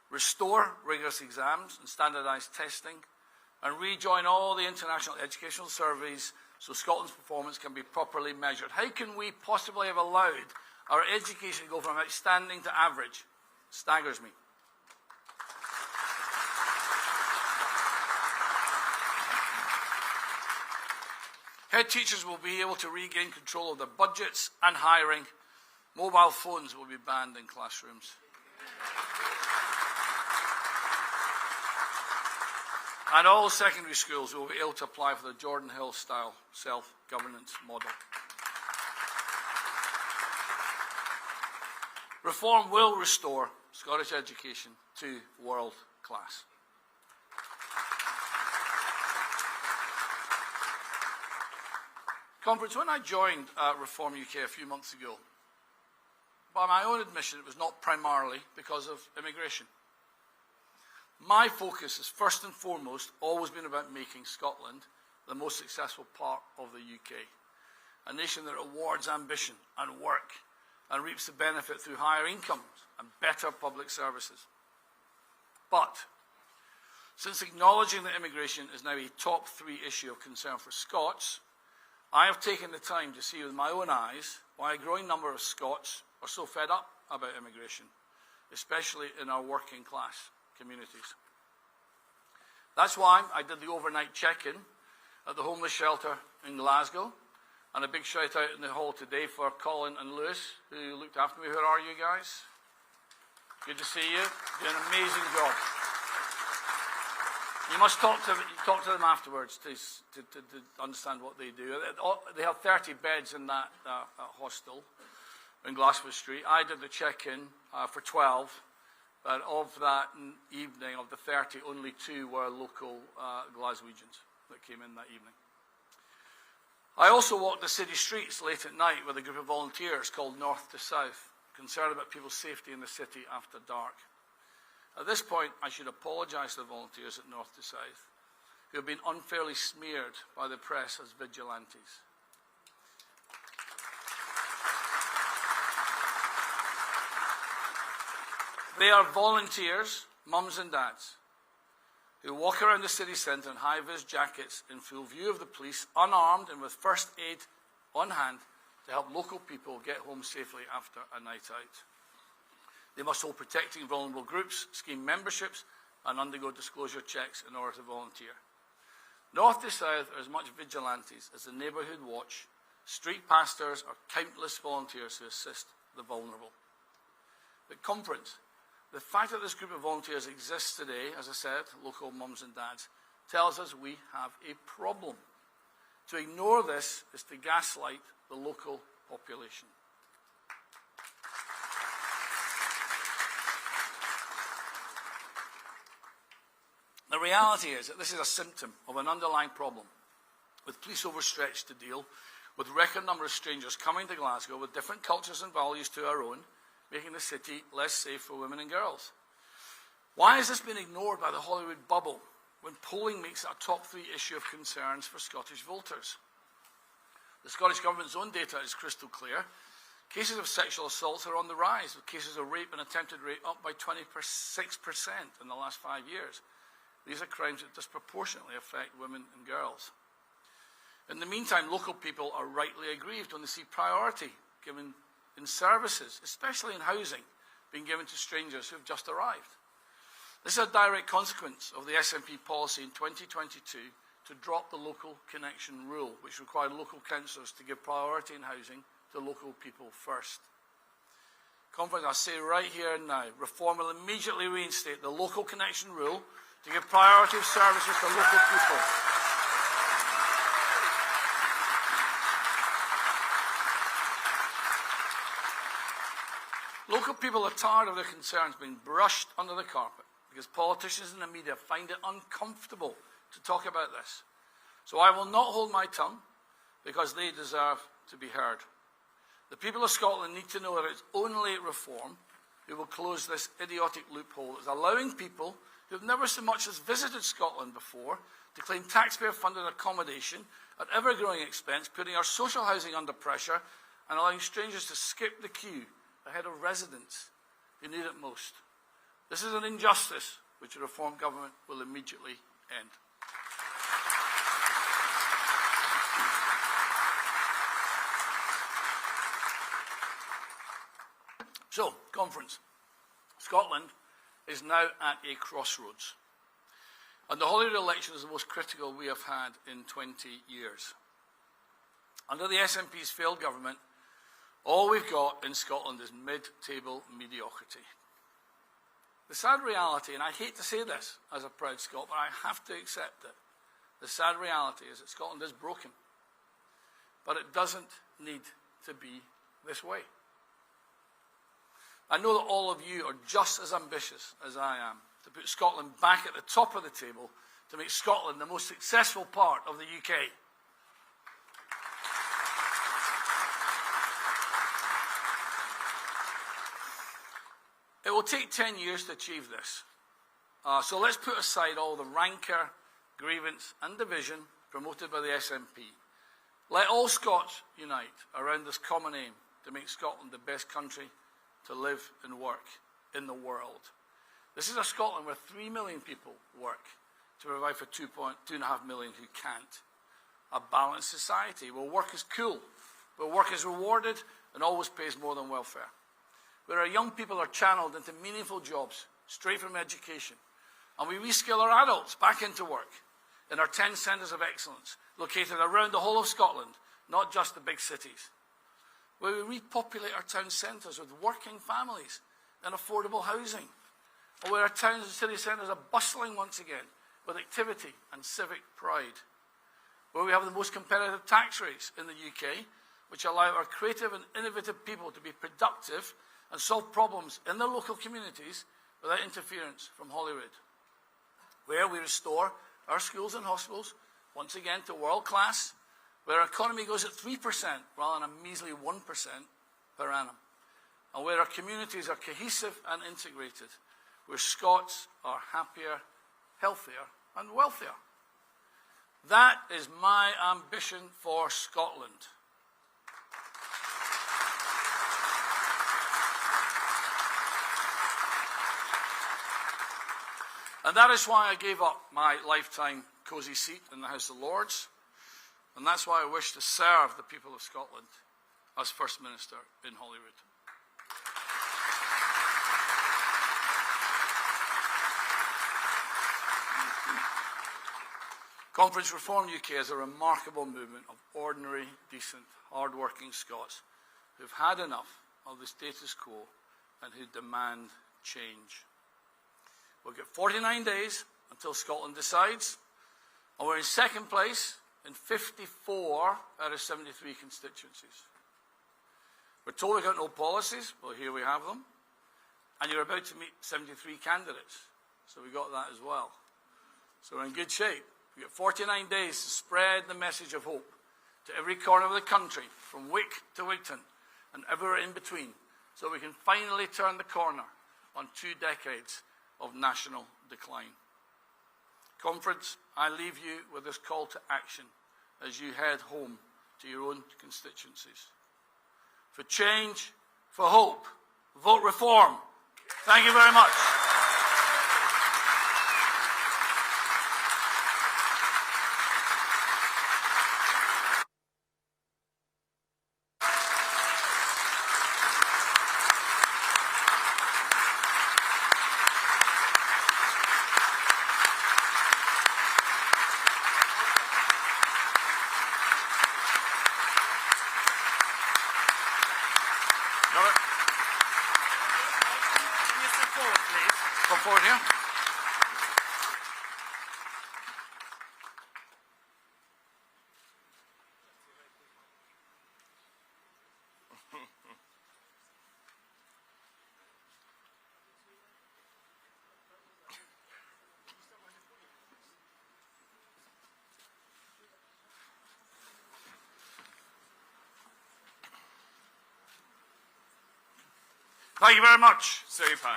restore rigorous exams and standardised testing, and rejoin all the international educational surveys so Scotland's performance can be properly measured. How can we possibly have allowed our education to go from outstanding to average? Staggers me. Head teachers will be able to regain control of their budgets and hiring. Mobile phones will be banned in classrooms. And all secondary schools will be able to apply for the Jordan Hill-style self-governance model. Reform will restore Scottish education to world class. Conference, when I joined Reform UK a few months ago, by my own admission, it was not primarily because of immigration. My focus has first and foremost always been about making Scotland the most successful part of the UK, a nation that rewards ambition and work and reaps the benefit through higher incomes and better public services. But since acknowledging that immigration is now a top 3 issue of concern for Scots, I have taken the time to see with my own eyes why a growing number of Scots are so fed up about immigration, especially in our working class communities. That's why I did the overnight check-in at the homeless shelter in Glasgow, and a big shout out in the hall today for Colin and Lewis, who looked after me. Where are you guys? Good to see you. Doing an amazing job. You must talk to them afterwards to understand what they do. They have 30 beds in that hostel in Glasgow Street. I did the check-in for 12, but of that evening, of the 30, only 2 were local Glaswegians that came in that evening. I also walked the city streets late at night with a group of volunteers called North to South, concerned about people's safety in the city after dark. At this point, I should apologise to the volunteers at North to South, who have been unfairly smeared by the press as vigilantes. They are volunteers, mums and dads, who walk around the city centre in high-vis jackets in full view of the police, unarmed and with first aid on hand to help local people get home safely after a night out. They must hold protecting vulnerable groups, scheme memberships, and undergo disclosure checks in order to volunteer. North to South are as much vigilantes as the Neighbourhood Watch, street pastors, or countless volunteers who assist the vulnerable. At conference, the fact that this group of volunteers exists today, as I said, local mums and dads, tells us we have a problem. To ignore this is to gaslight the local population. The reality is that this is a symptom of an underlying problem, with police overstretched to deal with a record number of strangers coming to Glasgow with different cultures and values to our own, making the city less safe for women and girls. Why has this been ignored by the Holyrood bubble when polling makes it a top 3 issue of concerns for Scottish voters? The Scottish Government's own data is crystal clear. Cases of sexual assaults are on the rise, with cases of rape and attempted rape up by 26% in the last 5 years. These are crimes that disproportionately affect women and girls. In the meantime, local people are rightly aggrieved when they see priority given in services, especially in housing, being given to strangers who have just arrived. This is a direct consequence of the SNP policy in 2022 to drop the local connection rule, which required local councillors to give priority in housing to local people first. Conference, I say right here and now, Reform will immediately reinstate the local connection rule to give priority of services to local people. Local people are tired of their concerns being brushed under the carpet because politicians and the media find it uncomfortable to talk about this. So I will not hold my tongue because they deserve to be heard. The people of Scotland need to know that it's only Reform who will close this idiotic loophole that is allowing people who have never so much as visited Scotland before to claim taxpayer-funded accommodation at ever-growing expense, putting our social housing under pressure and allowing strangers to skip the queue ahead of residents who need it most. This is an injustice which a Reform government will immediately end. So, conference. Scotland is now at a crossroads. And the Holyrood election is the most critical we have had in 20 years. Under the SNP's failed government, all we've got in Scotland is mid-table mediocrity. The sad reality, and I hate to say this as a proud Scot, but I have to accept it, the sad reality is that Scotland is broken. But it doesn't need to be this way. I know that all of you are just as ambitious as I am to put Scotland back at the top of the table, to make Scotland the most successful part of the UK. It will take 10 years to achieve this. So let's put aside all the rancour, grievance and division promoted by the SNP. Let all Scots unite around this common aim to make Scotland the best country to live and work in the world. This is a Scotland where 3 million people work to provide for 2.5 million who can't. A balanced society where work is cool, where work is rewarded and always pays more than welfare. Where our young people are channeled into meaningful jobs straight from education. And we reskill our adults back into work in our 10 centres of excellence located around the whole of Scotland, not just the big cities. Where we repopulate our town centres with working families and affordable housing. And where our towns and city centres are bustling once again with activity and civic pride. Where we have the most competitive tax rates in the UK, which allow our creative and innovative people to be productive and solve problems in their local communities without interference from Holyrood. Where we restore our schools and hospitals once again to world class, where our economy goes at 3% rather than a measly 1% per annum, and where our communities are cohesive and integrated, where Scots are happier, healthier and wealthier. That is my ambition for Scotland. And that is why I gave up my lifetime cosy seat in the House of Lords. And that's why I wish to serve the people of Scotland as First Minister in Holyrood. Conference Reform UK is a remarkable movement of ordinary, decent, hard-working Scots who've had enough of the status quo and who demand change. We'll get 49 days until Scotland decides, and we're in second place in 54 out of 73 constituencies. We're told we've got no policies. Well, here we have them. And you're about to meet 73 candidates. So we got that as well. So we're in good shape. We've got 49 days to spread the message of hope to every corner of the country, from Wick to Wigton, and everywhere in between, so we can finally turn the corner on 2 decades of national decline. Conference, I leave you with this call to action as you head home to your own constituencies. For change, for hope, vote reform. Thank you very much. Come forward here. Thank you very much. Super.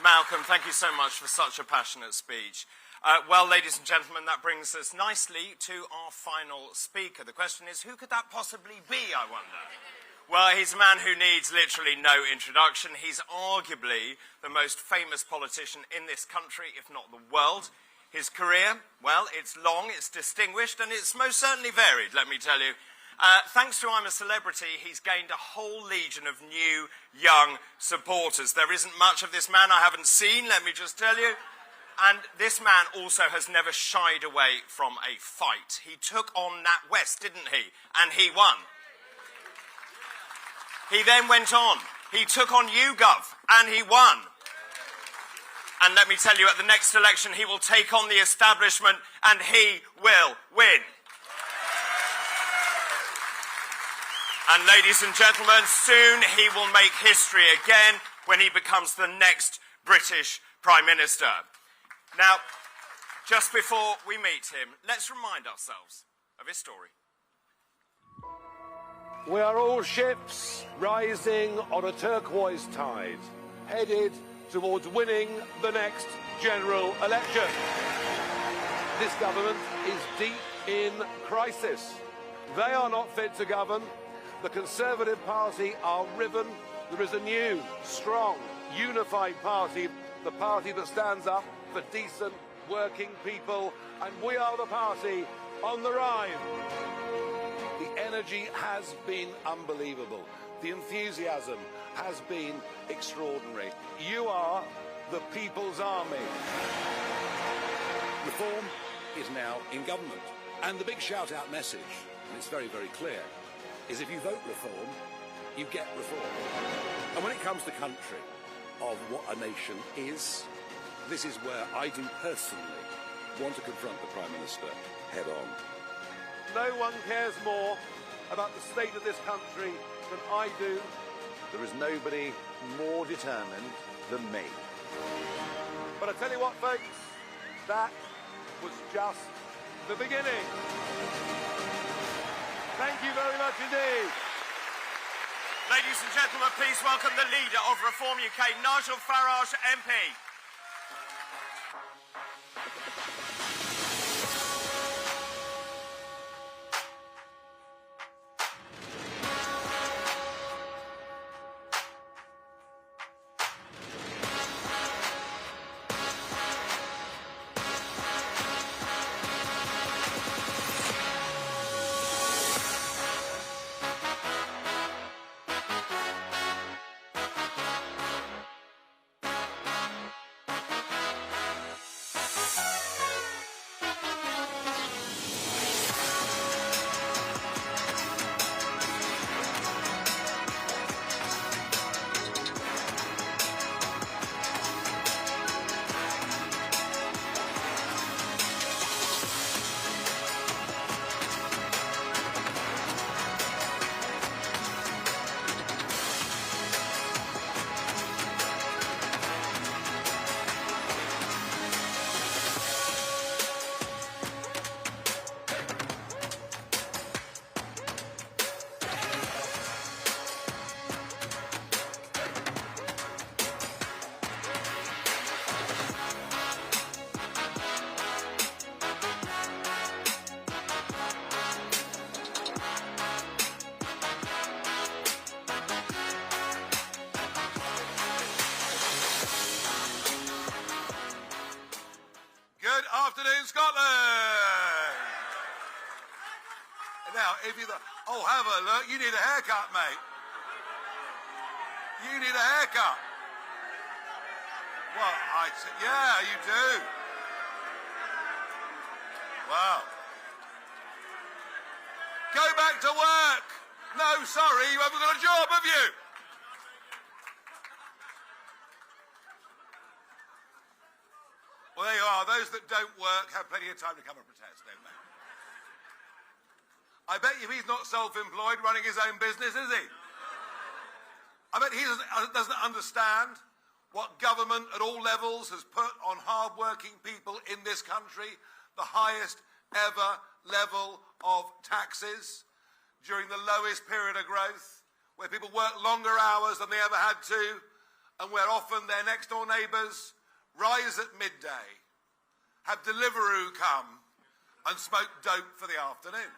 Malcolm, thank you so much for such a passionate speech. Well, ladies and gentlemen, that brings us nicely to our final speaker. The question is, who could that possibly be, I wonder? Well, he's a man who needs literally no introduction. He's arguably the most famous politician in this country, if not the world. His career, well, it's long, it's distinguished, and it's most certainly varied, let me tell you. Thanks to I'm a Celebrity, he's gained a whole legion of new, young supporters. There isn't much of this man I haven't seen, let me just tell you. And this man also has never shied away from a fight. He took on Nat West, didn't he? And he won. He then went on. He took on YouGov, and he won. And let me tell you, at the next election, he will take on the establishment, and he will win. And ladies and gentlemen, soon he will make history again when he becomes the next British Prime Minister. Now, just before we meet him, let's remind ourselves of his story. We are all ships rising on a turquoise tide, headed towards winning the next general election. This government is deep in crisis. They are not fit to govern. The Conservative Party are riven. There is a new, strong, unified party, the party that stands up for decent working people, and we are the party on the rise. The energy has been unbelievable. The enthusiasm has been extraordinary. You are the People's Army. Reform is now in government. And the big shout-out message, and it's very, very clear, is if you vote reform, you get reform. And when it comes to country, of what a nation is, this is where I do personally want to confront the Prime Minister head on. No one cares more about the state of this country than I do. There is nobody more determined than me. But I tell you what, folks, that was just the beginning. Thank you very much indeed. Ladies and gentlemen, please welcome the leader of Reform UK, Nigel Farage, MP. Now, if you oh, have a look, you need a haircut, mate. You need a haircut. Well, yeah, you do. Wow. Go back to work. No, sorry, you haven't got a job, have you? Well, there you are. Those that don't work have plenty of time to come and protest, don't they? I bet you he's not self-employed running his own business, is he? I bet he doesn't understand what government at all levels has put on hard-working people in this country, the highest ever level of taxes during the lowest period of growth, where people work longer hours than they ever had to, and where often their next-door neighbours rise at midday, have Deliveroo come and smoke dope for the afternoon.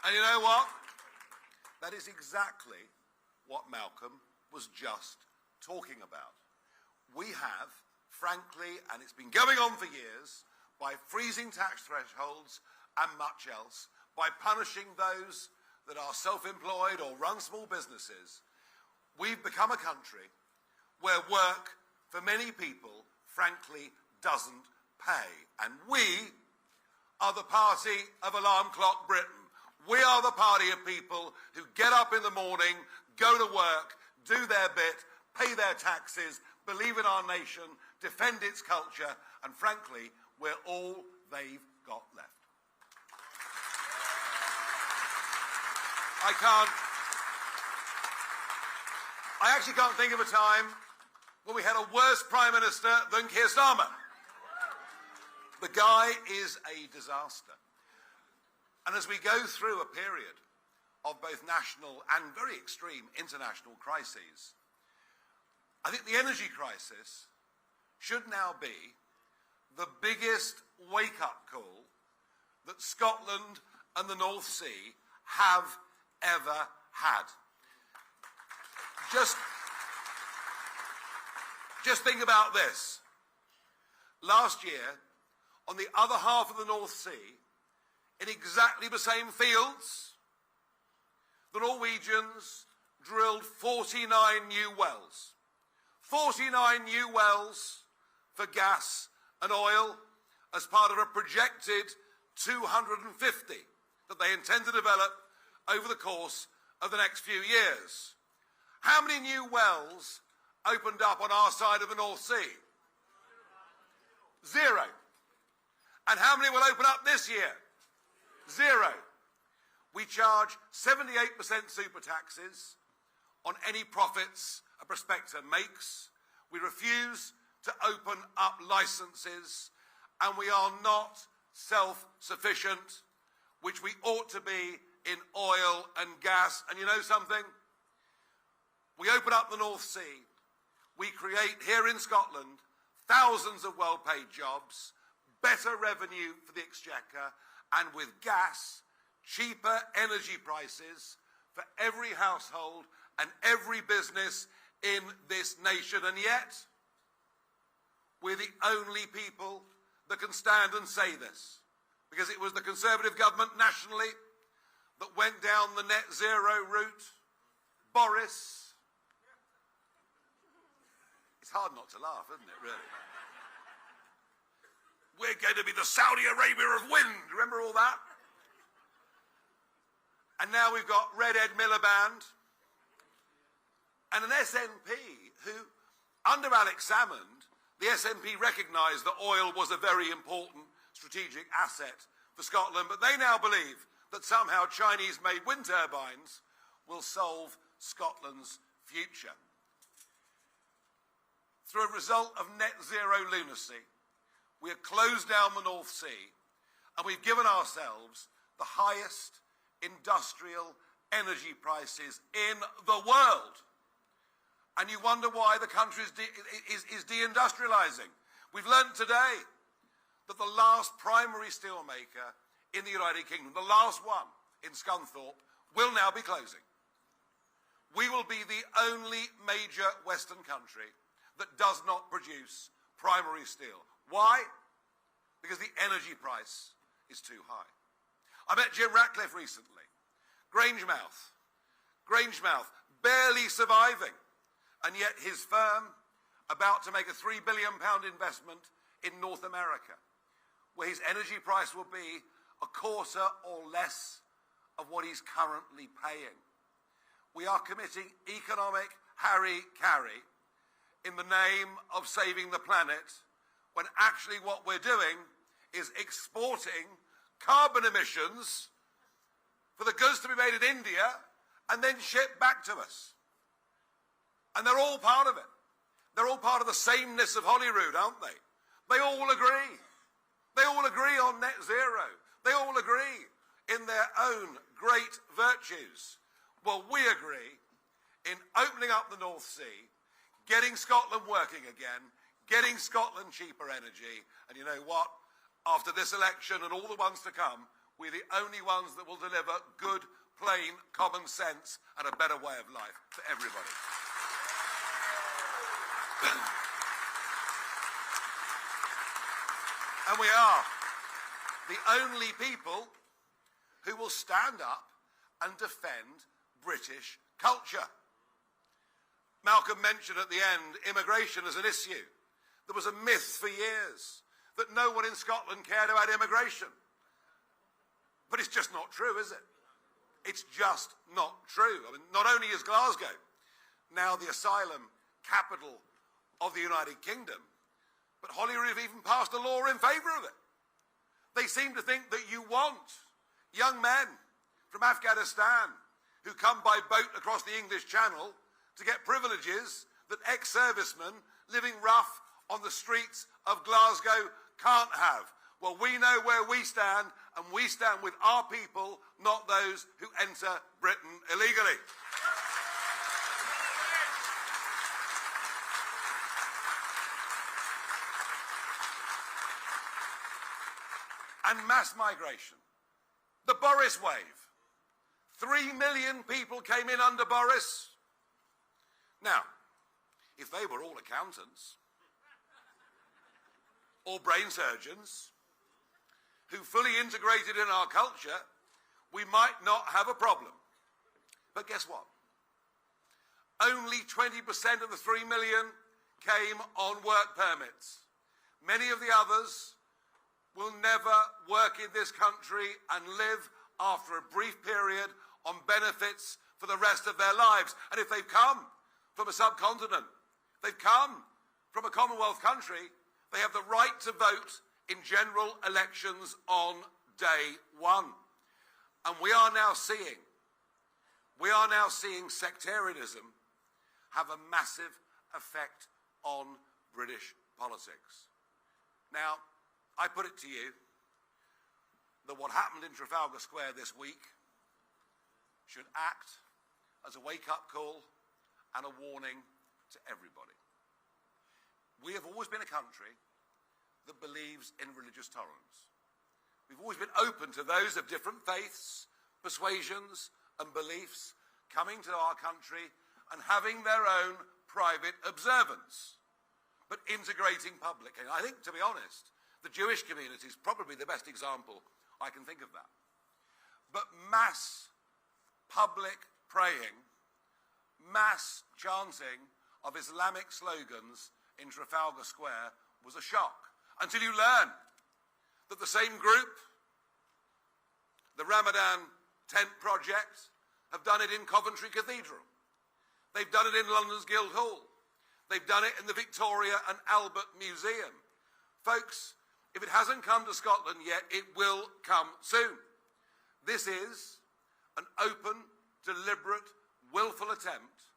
And you know what? That is exactly what Malcolm was just talking about. We have, frankly, and it's been going on for years, by freezing tax thresholds and much else, by punishing those that are self-employed or run small businesses, we've become a country where work for many people, frankly, doesn't pay. And we are the party of Alarm Clock Britain. We are the party of people who get up in the morning, go to work, do their bit, pay their taxes, believe in our nation, defend its culture, and frankly, we're all they've got left. I actually can't think of a time when we had a worse Prime Minister than Keir Starmer. The guy is a disaster. And as we go through a period of both national and very extreme international crises, I think the energy crisis should now be the biggest wake-up call that Scotland and the North Sea have ever had. Just think about this. Last year, on the other half of the North Sea, in exactly the same fields, the Norwegians drilled 49 new wells. 49 new wells for gas and oil as part of a projected 250 that they intend to develop over the course of the next few years. How many new wells opened up on our side of the North Sea? 0. And how many will open up this year? 0. We charge 78% super taxes on any profits a prospector makes. We refuse to open up licences, and we are not self-sufficient, which we ought to be in oil and gas. And you know something? We open up the North Sea. We create here in Scotland thousands of well-paid jobs, better revenue for the Exchequer, and with gas, cheaper energy prices for every household and every business in this nation. And yet, we're the only people that can stand and say this, because it was the Conservative government nationally that went down the net zero route. Boris. It's hard not to laugh, isn't it, really? We're going to be the Saudi Arabia of wind. Remember all that? And now we've got Red Ed Miliband and an SNP who, under Alex Salmond, the SNP recognised that oil was a very important strategic asset for Scotland, but they now believe that somehow Chinese-made wind turbines will solve Scotland's future. Through a result of net zero lunacy, we have closed down the North Sea, and we've given ourselves the highest industrial energy prices in the world. And you wonder why the country is deindustrialising. We've learnt today that the last primary steelmaker in the United Kingdom, the last one in Scunthorpe, will now be closing. We will be the only major Western country that does not produce primary steel. Why? Because the energy price is too high. I met Jim Ratcliffe recently. Grangemouth, barely surviving, and yet his firm about to make a £3 billion investment in North America, where his energy price will be a quarter or less of what he's currently paying. We are committing economic harry-carry in the name of saving the planet, when actually what we're doing is exporting carbon emissions for the goods to be made in India and then shipped back to us. And they're all part of it. They're all part of the sameness of Holyrood, aren't they? They all agree. They all agree on net zero. They all agree in their own great virtues. Well, we agree in opening up the North Sea, getting Scotland working again, getting Scotland cheaper energy. And you know what? After this election and all the ones to come, we're the only ones that will deliver good, plain, common sense and a better way of life for everybody. And we are the only people who will stand up and defend British culture. Malcolm mentioned at the end immigration as an issue. There was a myth for years that no one in Scotland cared about immigration. But it's just not true, is it? It's just not true. I mean, not only is Glasgow now the asylum capital of the United Kingdom, but Holyrood have even passed a law in favour of it. They seem to think that you want young men from Afghanistan who come by boat across the English Channel to get privileges that ex-servicemen living rough on the streets of Glasgow can't have. Well, we know where we stand, and we stand with our people, not those who enter Britain illegally. And mass migration. The Boris wave. 3 million people came in under Boris. Now, if they were all accountants or brain surgeons who fully integrated in our culture, we might not have a problem. But guess what? Only 20% of the 3 million came on work permits. Many of the others will never work in this country and live after a brief period on benefits for the rest of their lives. And if they've come from a subcontinent, they've come from a Commonwealth country, they have the right to vote in general elections on day one. And we are now seeing sectarianism have a massive effect on British politics. Now, I put it to you that what happened in Trafalgar Square this week should act as a wake-up call and a warning to everybody. We have always been a country that believes in religious tolerance. We've always been open to those of different faiths, persuasions and beliefs coming to our country and having their own private observance, but integrating public. And I think, to be honest, the Jewish community is probably the best example I can think of that. But mass public praying, mass chanting of Islamic slogans in Trafalgar Square was a shock, until you learn that the same group, the Ramadan Tent Project, have done it in Coventry Cathedral. They've done it in London's Guildhall. They've done it in the Victoria and Albert Museum. Folks, if it hasn't come to Scotland yet, it will come soon. This is an open, deliberate, willful attempt,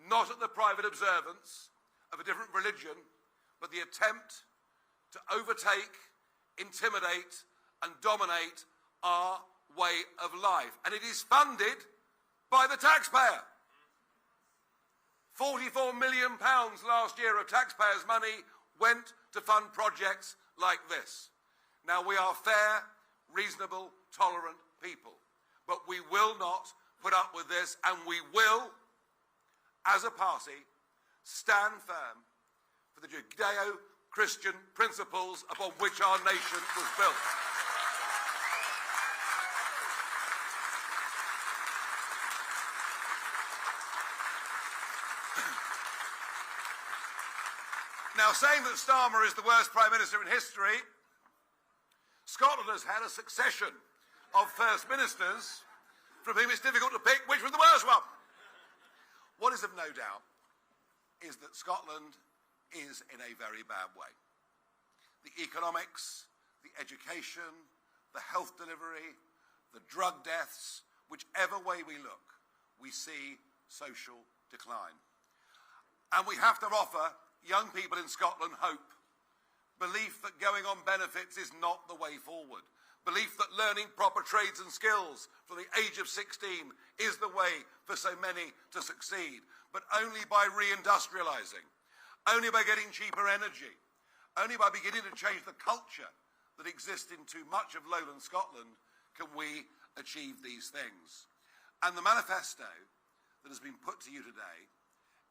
not at the private observance of a different religion, but the attempt to overtake, intimidate, and dominate our way of life. And it is funded by the taxpayer. £44 million last year of taxpayers' money went to fund projects like this. Now, we are fair, reasonable, tolerant people, but we will not put up with this, and we will, as a party, stand firm for the Judeo-Christian principles upon which our nation was built. Now, saying that Starmer is the worst Prime Minister in history, Scotland has had a succession of First Ministers from whom it's difficult to pick which was the worst one. What is of no doubt is that Scotland is in a very bad way. The economics, the education, the health delivery, the drug deaths, whichever way we look, we see social decline. And we have to offer young people in Scotland hope, belief that going on benefits is not the way forward, belief that learning proper trades and skills from the age of 16 is the way for so many to succeed, but only by reindustrialising, only by getting cheaper energy, only by beginning to change the culture that exists in too much of lowland Scotland can we achieve these things. And the manifesto that has been put to you today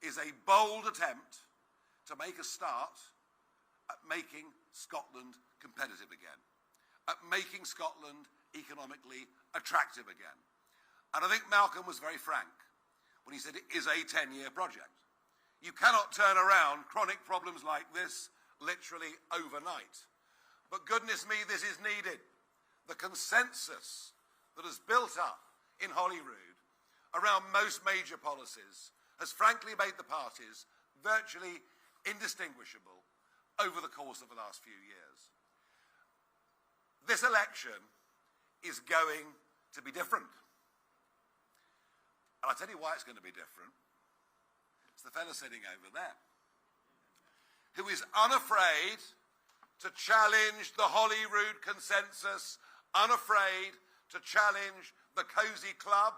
is a bold attempt to make a start at making Scotland competitive again, at making Scotland economically attractive again. And I think Malcolm was very frank when he said it is a 10-year project. You cannot turn around chronic problems like this literally overnight. But goodness me, this is needed. The consensus that has built up in Holyrood around most major policies has frankly made the parties virtually indistinguishable over the course of the last few years. This election is going to be different. And I'll tell you why it's going to be different. It's the fellow sitting over there, who is unafraid to challenge the Holyrood consensus, unafraid to challenge the cosy club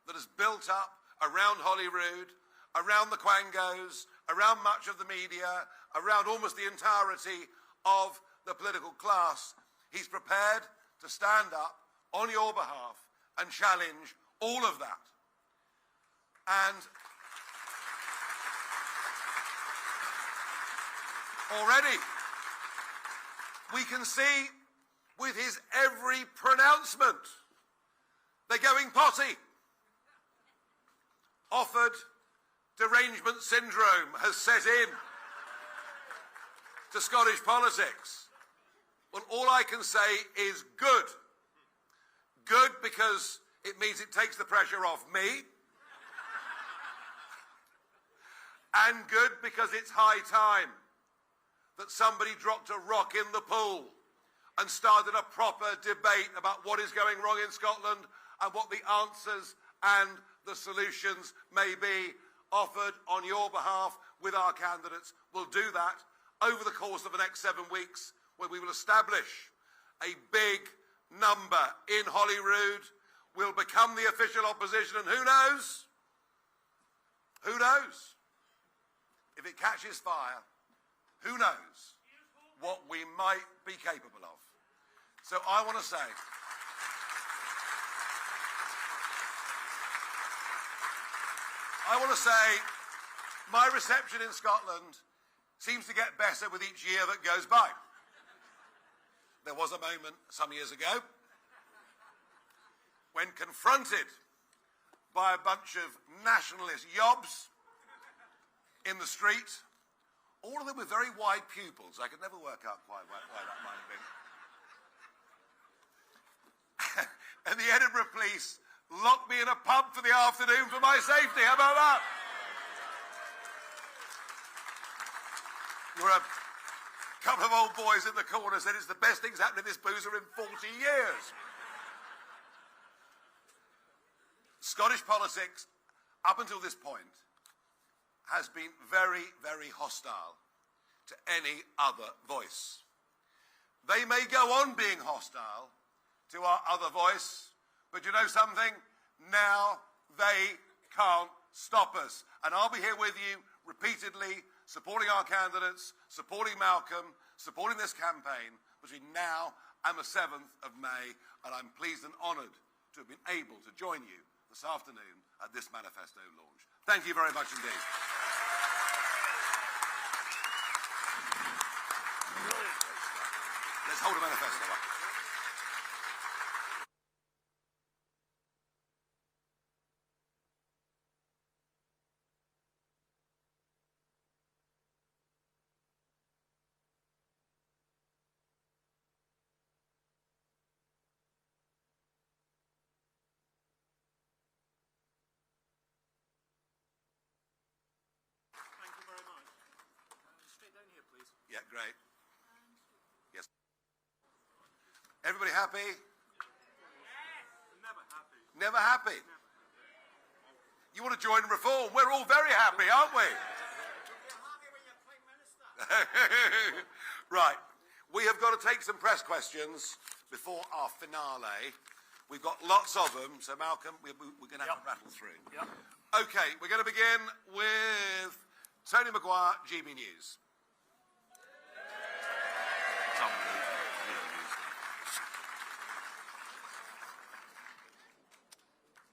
that has built up around Holyrood, around the Quangos, around much of the media, around almost the entirety of the political class. He's prepared to stand up on your behalf and challenge all of that. And already we can see with his every pronouncement they're going potty. Offord derangement syndrome has set in to Scottish politics. Well, all I can say is good. Good because it means it takes the pressure off me. And good because it's high time that somebody dropped a rock in the pool and started a proper debate about what is going wrong in Scotland and what the answers and the solutions may be. Offered on your behalf with our candidates will do that over the course of the next 7 weeks, where we will establish a big number in Holyrood. We'll become the official opposition, and who knows? Who knows? If it catches fire, who knows what we might be capable of. So I want to say, my reception in Scotland seems to get better with each year that goes by. There was a moment some years ago when confronted by a bunch of nationalist yobs in the street, all of them with very wide pupils. I could never work out quite why that might have been. And the Edinburgh police locked me in a pub for the afternoon for my safety. How about that? There were a couple of old boys in the corner said it's the best thing's happened to this boozer in 40 years. Scottish politics, up until this point, has been very, very hostile to any other voice. They may go on being hostile to our other voice, but you know something? Now they can't stop us. And I'll be here with you repeatedly, supporting our candidates, supporting Malcolm, supporting this campaign between now and the 7th of May. And I'm pleased and honoured to have been able to join you this afternoon at this manifesto launch. Thank you very much indeed. Let's hold a manifesto up. Yeah, great. Yes. Everybody happy? Never happy. Never happy? You want to join Reform? We're all very happy, aren't we? Right. We have got to take some press questions before our finale. We've got lots of them, so Malcolm, we're going to have to rattle through. Yep. Okay, we're going to begin with Tony Maguire, GB News.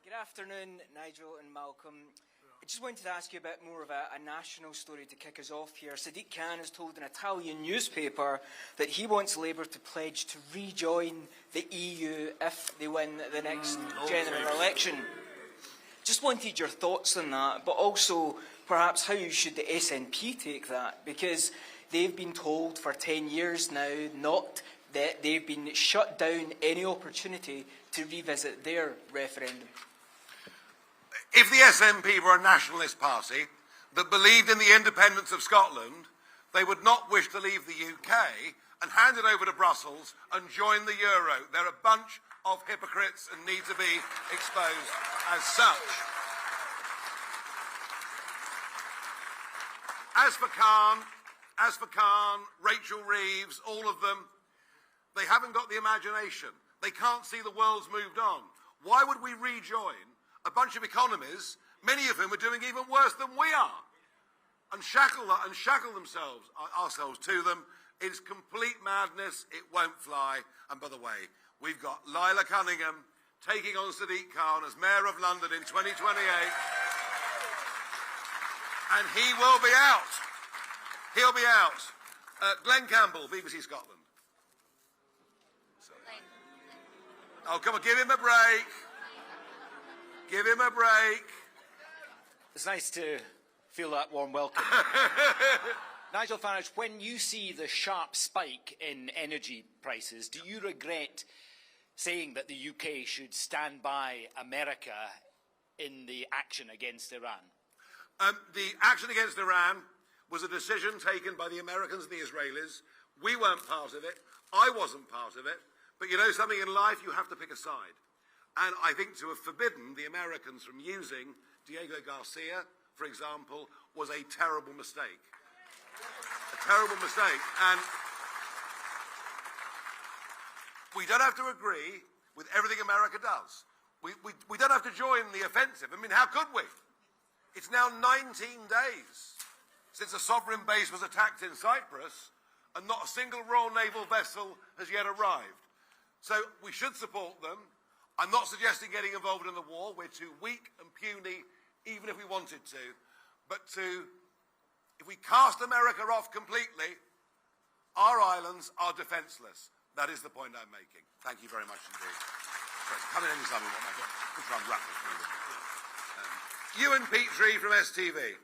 Good afternoon, Nigel and Malcolm. I just wanted to ask you a bit more of a national story to kick us off here. Sadiq Khan has told an Italian newspaper that he wants Labour to pledge to rejoin the EU if they win the next general election. Just wanted your thoughts on that, but also perhaps how should the SNP take that? Because they've been told for 10 years now not that they've been shut down any opportunity to revisit their referendum. If the SNP were a nationalist party that believed in the independence of Scotland, they would not wish to leave the UK and hand it over to Brussels and join the euro. They're a bunch of hypocrites and need to be exposed as such. As for Khan, Rachel Reeves, all of them, they haven't got the imagination. They can't see the world's moved on. Why would we rejoin a bunch of economies, many of whom are doing even worse than we are, and shackle ourselves to them? It's complete madness. It won't fly. And by the way, we've got Lila Cunningham taking on Sadiq Khan as Mayor of London in 2028, and he will be out. He'll be out. Glenn Campbell, BBC Scotland. Oh, come on, give him a break. Give him a break. It's nice to feel that warm welcome. Nigel Farage, when you see the sharp spike in energy prices, do you regret saying that the UK should stand by America in the action against Iran? The action against Iran was a decision taken by the Americans and the Israelis. We weren't part of it. I wasn't part of it. But you know something, in life you have to pick a side. And I think to have forbidden the Americans from using Diego Garcia, for example, was a terrible mistake. A terrible mistake. And we don't have to agree with everything America does. We don't have to join the offensive. I mean, how could we? It's now 19 days since a sovereign base was attacked in Cyprus, and not a single Royal Naval vessel has yet arrived. So we should support them. I'm not suggesting getting involved in the war. We're too weak and puny, even if we wanted to. But if we cast America off completely, our islands are defenceless. That is the point I'm making. Thank you very much indeed. Sorry, come in any time you want, Michael. We'll try and rattle through them. Ewan Petrie from STV.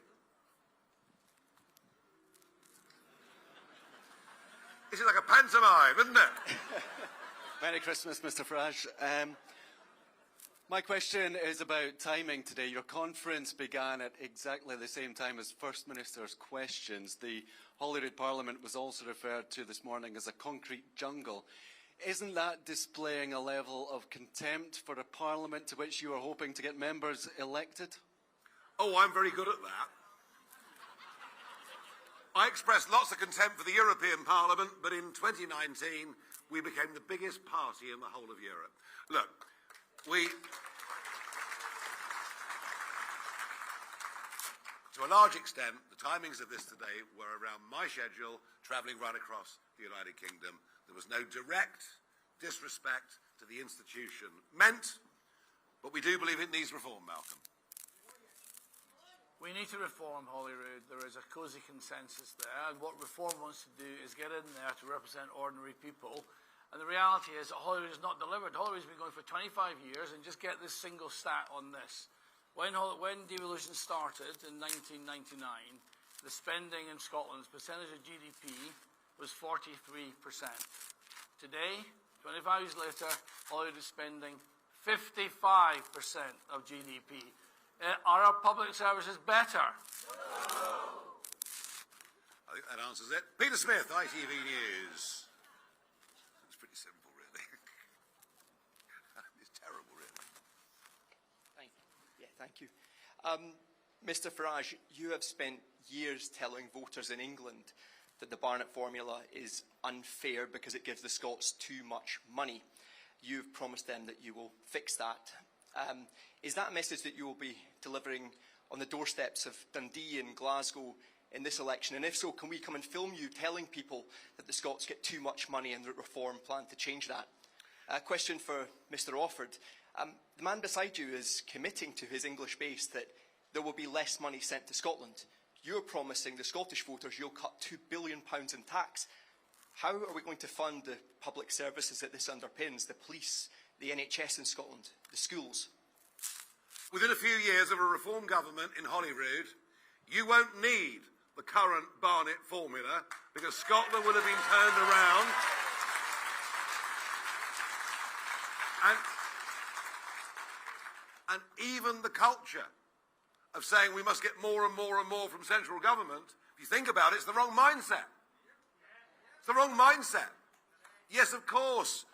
This is like a pantomime, isn't it? Merry Christmas, Mr. Farage. My question is about timing today. Your conference began at exactly the same time as First Minister's questions. The Holyrood Parliament was also referred to this morning as a concrete jungle. Isn't that displaying a level of contempt for a parliament to which you are hoping to get members elected? Oh, I'm very good at that. I expressed lots of contempt for the European Parliament, but in 2019 we became the biggest party in the whole of Europe. Look, to a large extent, the timings of this today were around my schedule, travelling right across the United Kingdom. There was no direct disrespect to the institution meant, but we do believe it needs reform, Malcolm. We need to reform Holyrood. There is a cosy consensus there, and what reform wants to do is get in there to represent ordinary people. And the reality is that Holyrood has not delivered. Holyrood's been going for 25 years, and just get this single stat on this. When devolution started in 1999, the spending in Scotland's percentage of GDP was 43%. Today, 25 years later, Holyrood is spending 55% of GDP. Are our public services better? I think that answers it. Peter Smith, ITV News. It's pretty simple, really. It's terrible, really. Thank you. Mr Farage, you have spent years telling voters in England that the Barnett formula is unfair because it gives the Scots too much money. You've promised them that you will fix that. Is that a message that you will be delivering on the doorsteps of Dundee and Glasgow in this election? And if so, can we come and film you telling people that the Scots get too much money and that Reform plan to change that? A question for Mr Offord. The man beside you is committing to his English base that there will be less money sent to Scotland. You're promising the Scottish voters you'll cut £2 billion in tax. How are we going to fund the public services that this underpins, the police, the NHS in Scotland, the schools? Within a few years of a Reform government in Holyrood, you won't need the current Barnett formula because Scotland will have been turned around. And even the culture of saying we must get more and more and more from central government, if you think about it, it's the wrong mindset. It's the wrong mindset. Yes, of course,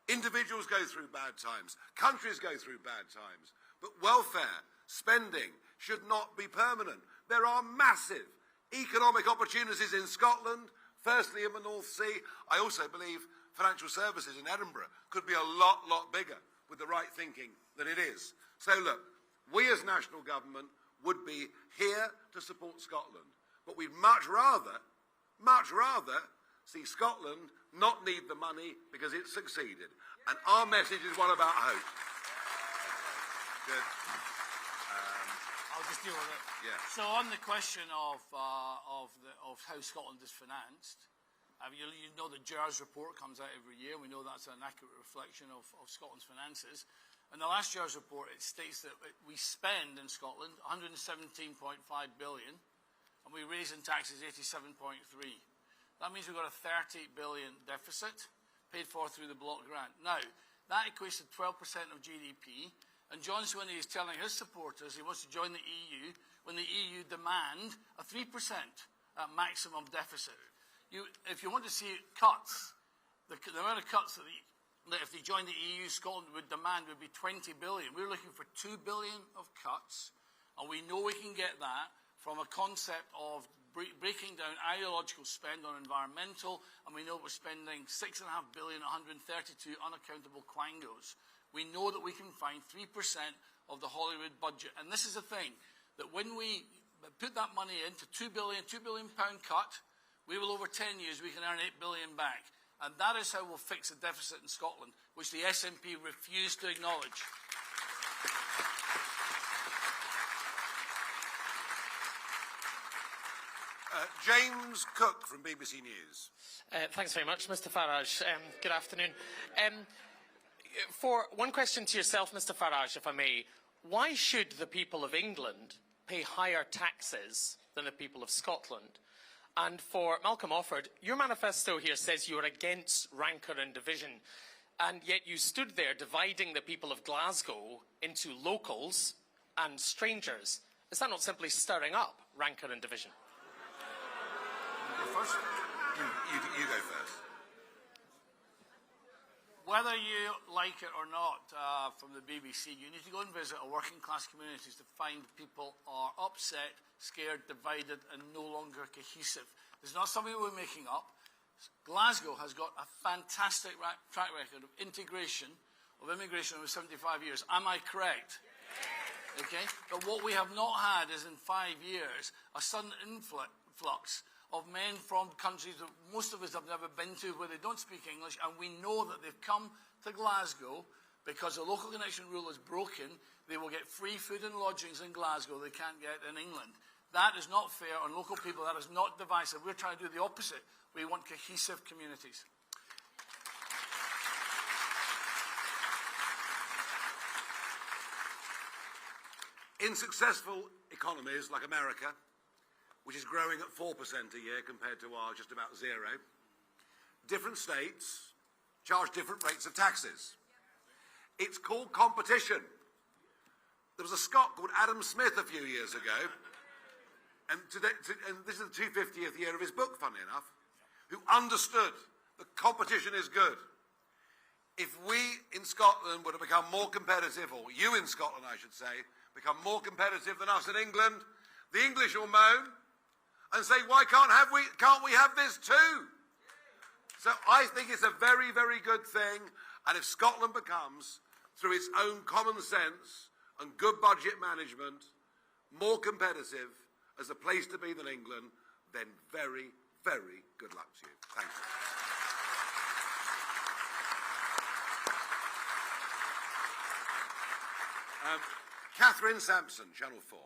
individuals go through bad times, countries go through bad times, but welfare, spending should not be permanent. There are massive economic opportunities in Scotland, firstly in the North Sea. I also believe financial services in Edinburgh could be a lot bigger with the right thinking than it is. So look, we as national government would be here to support Scotland, but we'd much rather see Scotland not need the money because it's succeeded. And our message is one about hope. Good. I'll just deal with it. Yeah. So on the question of how Scotland is financed, you know the JERS report comes out every year. We know that's an accurate reflection of Scotland's finances. In the last JERS report, it states that we spend in Scotland £117.5 billion, and we raise in taxes 87.3. That means we've got a £30 billion deficit paid for through the block grant. Now, that equates to 12% of GDP, and John Swinney is telling his supporters he wants to join the EU when the EU demand a 3% maximum deficit. If you want to see cuts, the amount of cuts that if they join the EU, Scotland would demand would be 20 billion. We're looking for 2 billion of cuts, and we know we can get that from a concept of breaking down ideological spend on environmental, and we know we're spending 6.5 billion, 132 unaccountable quangos. We know that we can find 3% of the Holyrood budget. And this is the thing, that when we put that money into £2 billion cut, we will over 10 years, we can earn 8 billion back. And that is how we'll fix the deficit in Scotland, which the SNP refused to acknowledge. James Cook from BBC News. Thanks very much, Mr Farage. Good afternoon. For one question to yourself, Mr Farage, if I may, why should the people of England pay higher taxes than the people of Scotland? And for Malcolm Offord, your manifesto here says you are against rancour and division, and yet you stood there dividing the people of Glasgow into locals and strangers. Is that not simply stirring up rancour and division? You go first. You go first. Whether you like it or not, from the BBC, you need to go and visit our working class communities to find people are upset, scared, divided and no longer cohesive. It's not something we're making up. Glasgow has got a fantastic track record of integration, of immigration over 75 years. Am I correct? Okay? But what we have not had is in 5 years a sudden influx of men from countries that most of us have never been to, where they don't speak English, and we know that they've come to Glasgow because the local connection rule is broken. They will get free food and lodgings in Glasgow they can't get in England. That is not fair on local people. That is not divisive. We're trying to do the opposite. We want cohesive communities. In successful economies like America, which is growing at 4% a year compared to our just about zero, different states charge different rates of taxes. It's called competition. There was a Scot called Adam Smith a few years ago and this is the 250th year of his book, funnily enough, who understood that competition is good. If we in Scotland were to become more competitive, or you in Scotland, I should say, become more competitive than us in England, the English will moan and say, why can't we have this too? So I think it's a very, very good thing, and if Scotland becomes, through its own common sense and good budget management, more competitive as a place to be than England, then very, very good luck to you. Thank you. Catherine Sampson, Channel 4.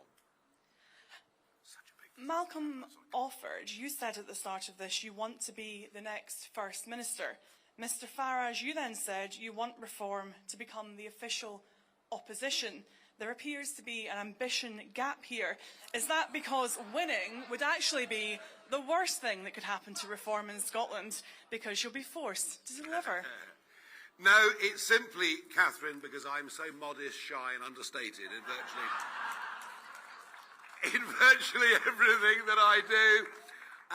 Malcolm Offord, you said at the start of this you want to be the next First Minister. Mr Farage, you then said you want reform to become the official opposition. There appears to be an ambition gap here. Is that because winning would actually be the worst thing that could happen to reform in Scotland because you'll be forced to deliver? No, it's simply, Catherine, because I'm so modest, shy and understated in virtually everything that I do,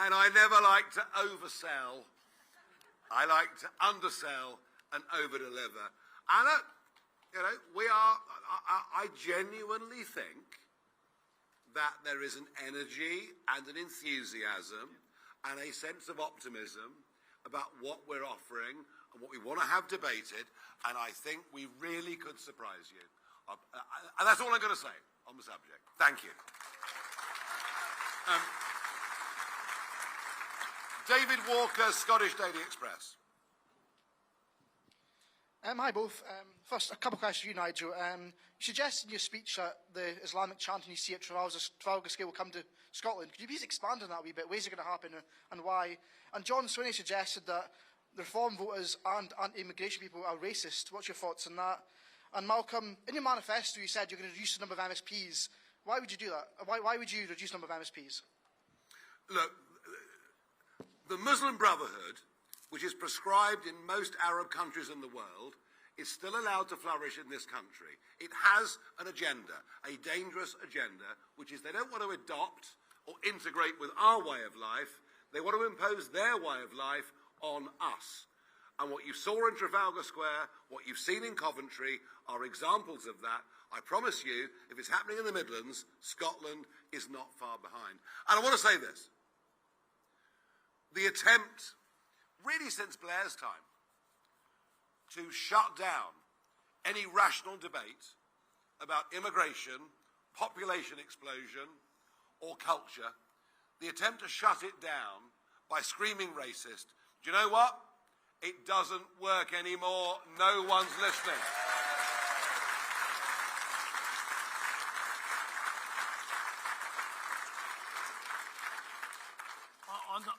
and I never like to oversell. I like to undersell and overdeliver. And, I genuinely think that there is an energy and an enthusiasm and a sense of optimism about what we're offering and what we want to have debated, and I think we really could surprise you. And that's all I'm going to say on the subject. Thank you. David Walker, Scottish Daily Express. Hi both. First, a couple of questions for you, Nigel. You suggested in your speech that the Islamic chanting you see at Trafalgar Square will come to Scotland. Could you please expand on that a wee bit? Ways are going to happen and why? And John Swinney suggested that the Reform voters and anti-immigration people are racist. What's your thoughts on that? And Malcolm, in your manifesto you said you're going to reduce the number of MSPs. Why would you do that? Why would you reduce the number of MSPs? Look, the Muslim Brotherhood, which is prescribed in most Arab countries in the world, is still allowed to flourish in this country. It has an agenda, a dangerous agenda, which is they don't want to adopt or integrate with our way of life. They want to impose their way of life on us. And what you saw in Trafalgar Square, what you've seen in Coventry, are examples of that. I promise you, if it's happening in the Midlands, Scotland is not far behind. And I want to say this. The attempt, really since Blair's time, to shut down any rational debate about immigration, population explosion, or culture, the attempt to shut it down by screaming racist, do you know what? It doesn't work anymore. No one's listening.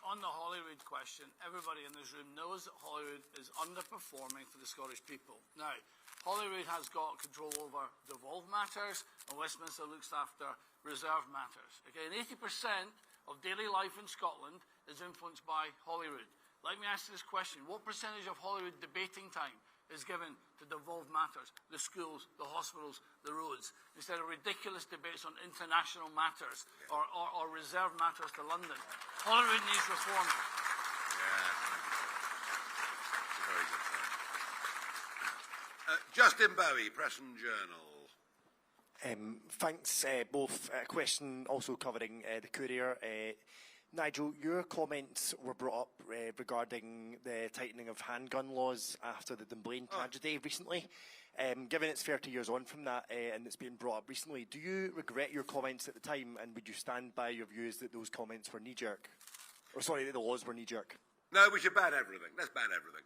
On the Holyrood question, everybody in this room knows that Holyrood is underperforming for the Scottish people. Now, Holyrood has got control over devolved matters, and Westminster looks after reserved matters. Okay, and 80% of daily life in Scotland is influenced by Holyrood. Let me ask you this question. What percentage of Holyrood debating time is given to devolved matters, the schools, the hospitals, the roads, instead of ridiculous debates on international matters or reserved matters to London? Holyrood needs reform. Yeah, it's a very good point. Justin Bowie, Press and Journal. Thanks, both. A question also covering the Courier. Nigel, your comments were brought up regarding the tightening of handgun laws after the Dunblane tragedy recently. Given it's 30 years on from that and it's been brought up recently, do you regret your comments at the time, and would you stand by your views that those comments were knee-jerk? Or sorry, that the laws were knee-jerk? No, we should ban everything. Let's ban everything.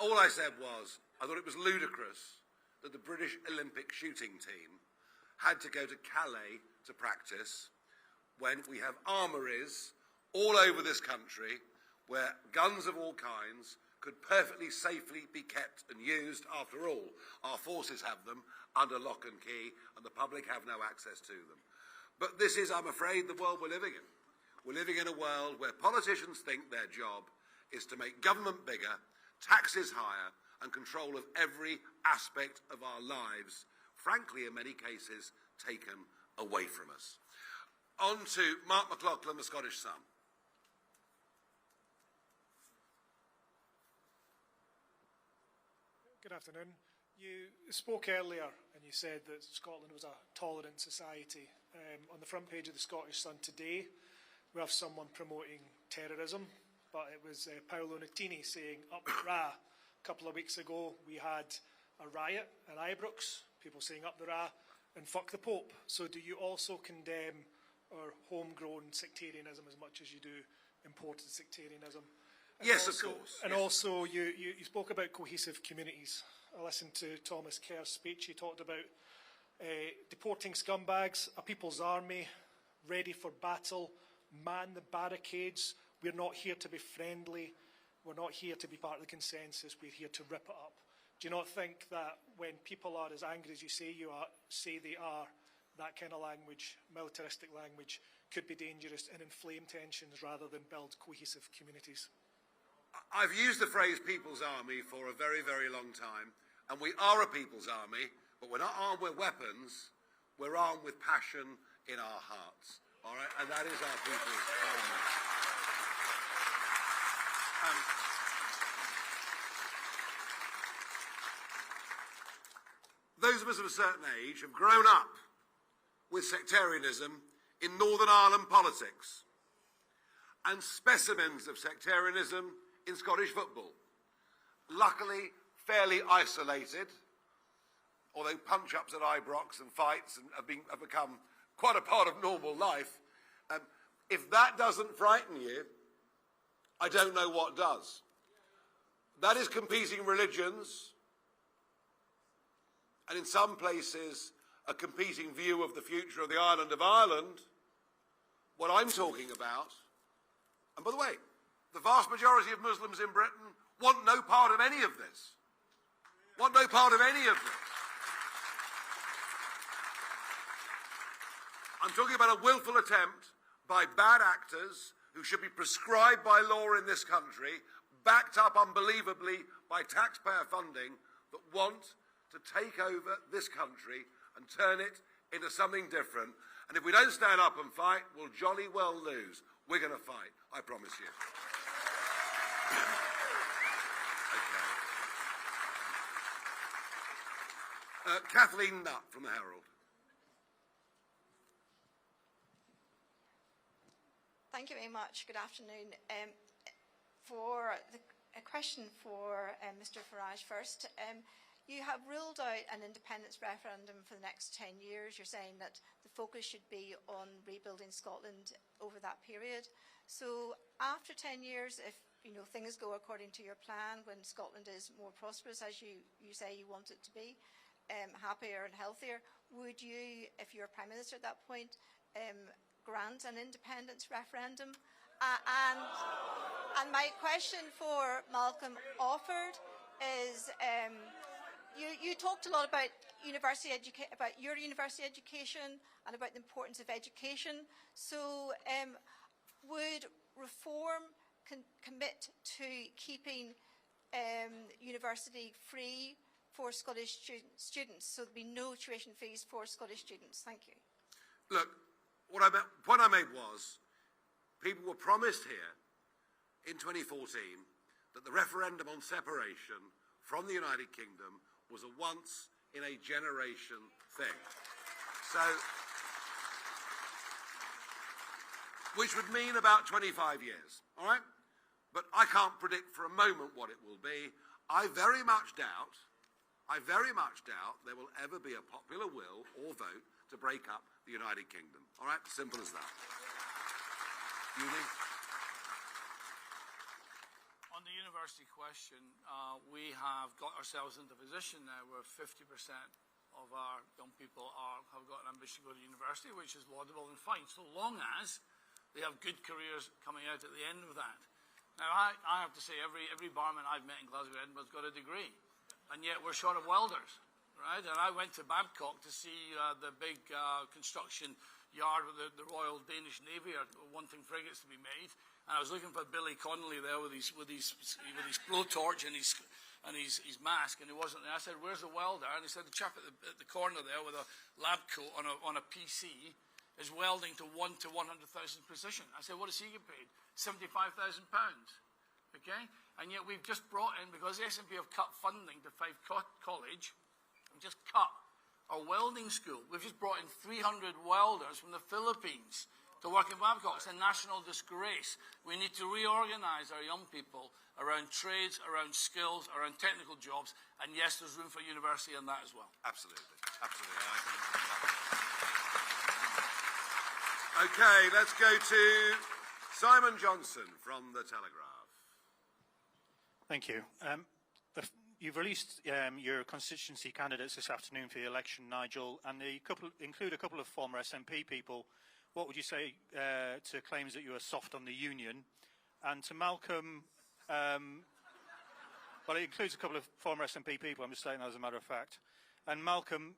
All I said was, I thought it was ludicrous that the British Olympic shooting team had to go to Calais to practice when we have armories all over this country where guns of all kinds could perfectly safely be kept and used. After all, our forces have them under lock and key, and the public have no access to them. But this is, I'm afraid, the world we're living in. We're living in a world where politicians think their job is to make government bigger, taxes higher, and control of every aspect of our lives, frankly, in many cases, taken away from us. On to Mark McLaughlin, the Scottish Sun. Good afternoon. You spoke earlier and you said that Scotland was a tolerant society. On the front page of the Scottish Sun today, we have someone promoting terrorism, but it was Paolo Nutini saying up the Ra. A couple of weeks ago, we had a riot at Ibrox, people saying up the Ra and fuck the Pope. So do you also condemn our homegrown sectarianism as much as you do imported sectarianism? And yes, also, of course. And yes. also, you spoke about cohesive communities. I listened to Thomas Kerr's speech. He talked about deporting scumbags, a people's army, ready for battle, man the barricades. We're not here to be friendly. We're not here to be part of the consensus. We're here to rip it up. Do you not think that when people are as angry as you say they are, that kind of language, militaristic language, could be dangerous and inflame tensions rather than build cohesive communities? I've used the phrase people's army for a very, very long time, and we are a people's army, but we're not armed with weapons, we're armed with passion in our hearts, all right? And that is our people's army. Those of us of a certain age have grown up with sectarianism in Northern Ireland politics and specimens of sectarianism in Scottish football. Luckily, fairly isolated, although punch-ups at Ibrox and fights have become quite a part of normal life. If that doesn't frighten you, I don't know what does. That is competing religions, and in some places, a competing view of the future of the island of Ireland. What I'm talking about, and by the way, the vast majority of Muslims in Britain want no part of any of this. Want no part of any of this. I'm talking about a willful attempt by bad actors who should be prescribed by law in this country, backed up unbelievably by taxpayer funding, that want to take over this country and turn it into something different. And if we don't stand up and fight, we'll jolly well lose. We're going to fight, I promise you. Okay. Kathleen Nutt from the Herald. Thank you very much. Good afternoon. A question for Mr Farage first. You have ruled out an independence referendum for the next 10 years. You're saying that the focus should be on rebuilding Scotland over that period. So after 10 years, if things go according to your plan, when Scotland is more prosperous, as you say you want it to be, happier and healthier, would you, if you're Prime Minister at that point, grant an independence referendum? And my question for Malcolm Offord is, you talked a lot about your university education and about the importance of education. So would Reform commit to keeping university free for Scottish students, so there'd be no tuition fees for Scottish students? Thank you. Look, what I made was, people were promised here in 2014 that the referendum on separation from the United Kingdom was a once-in-a-generation thing. So, which would mean about 25 years, all right? But I can't predict for a moment what it will be. I very much doubt there will ever be a popular will or vote to break up the United Kingdom. All right? Simple as that. Uni? On the university question, we have got ourselves into a position now where 50% of our young people have got an ambition to go to university, which is laudable and fine, so long as they have good careers coming out at the end of that. Now, I have to say, every barman I've met in Glasgow, Edinburgh's got a degree, and yet we're short of welders, right? And I went to Babcock to see the big construction yard with the Royal Danish Navy wanting frigates to be made, and I was looking for Billy Connolly there with his blowtorch and his mask, and he wasn't there. I said, "Where's the welder?" And he said, "The chap at the corner there with a lab coat on a PC." is welding to 1 to 100,000 position. I said, what does he get paid? £75,000. Okay? And yet we've just brought in, because the SNP have cut funding to Fife College, we've just cut our welding school. We've just brought in 300 welders from the Philippines to work in Babcock. It's a national disgrace. We need to reorganise our young people around trades, around skills, around technical jobs, and yes, there's room for university in that as well. Absolutely. Absolutely. I can agree with that. Okay, let's go to Simon Johnson from The Telegraph. Thank you. You've released your constituency candidates this afternoon for the election, Nigel, and they include a couple of former SNP people. What would you say to claims that you are soft on the union? And to Malcolm, well, it includes a couple of former SNP people, I'm just saying that as a matter of fact. And Malcolm,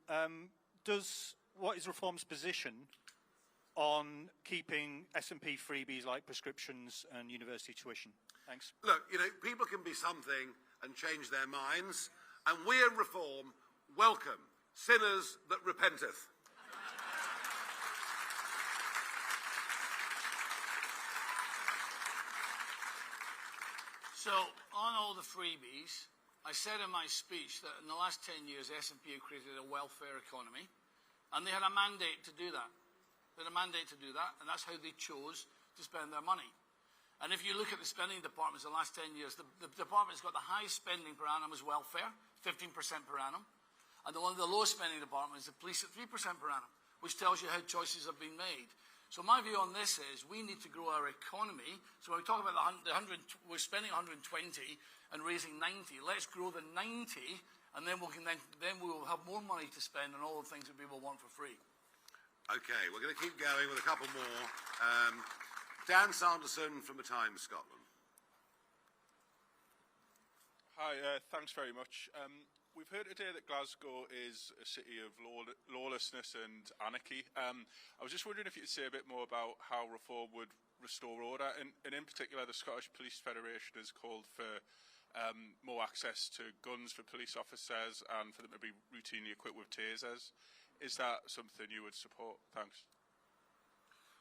what is Reform's position on keeping SNP freebies like prescriptions and university tuition? Thanks. Look, people can be something and change their minds, and we in Reform welcome sinners that repenteth. So, on all the freebies, I said in my speech that in the last 10 years, SNP have created a welfare economy, and they had a mandate to do that. They had a mandate to do that, and that's how they chose to spend their money. And if you look at the spending departments in the last 10 years, the department that's got the highest spending per annum is welfare, 15% per annum. And one of the lowest spending departments is the police at 3% per annum, which tells you how choices have been made. So my view on this is we need to grow our economy. So when we talk about we're spending 120 and raising 90, let's grow the 90, and then we'll have more money to spend on all the things that people want for free. Okay, we're going to keep going with a couple more. Dan Sanderson from The Times, Scotland. Hi, thanks very much. We've heard today that Glasgow is a city of lawlessness and anarchy. I was just wondering if you could say a bit more about how Reform would restore order, and in particular the Scottish Police Federation has called for more access to guns for police officers and for them to be routinely equipped with tasers. Is that something you would support? Thanks.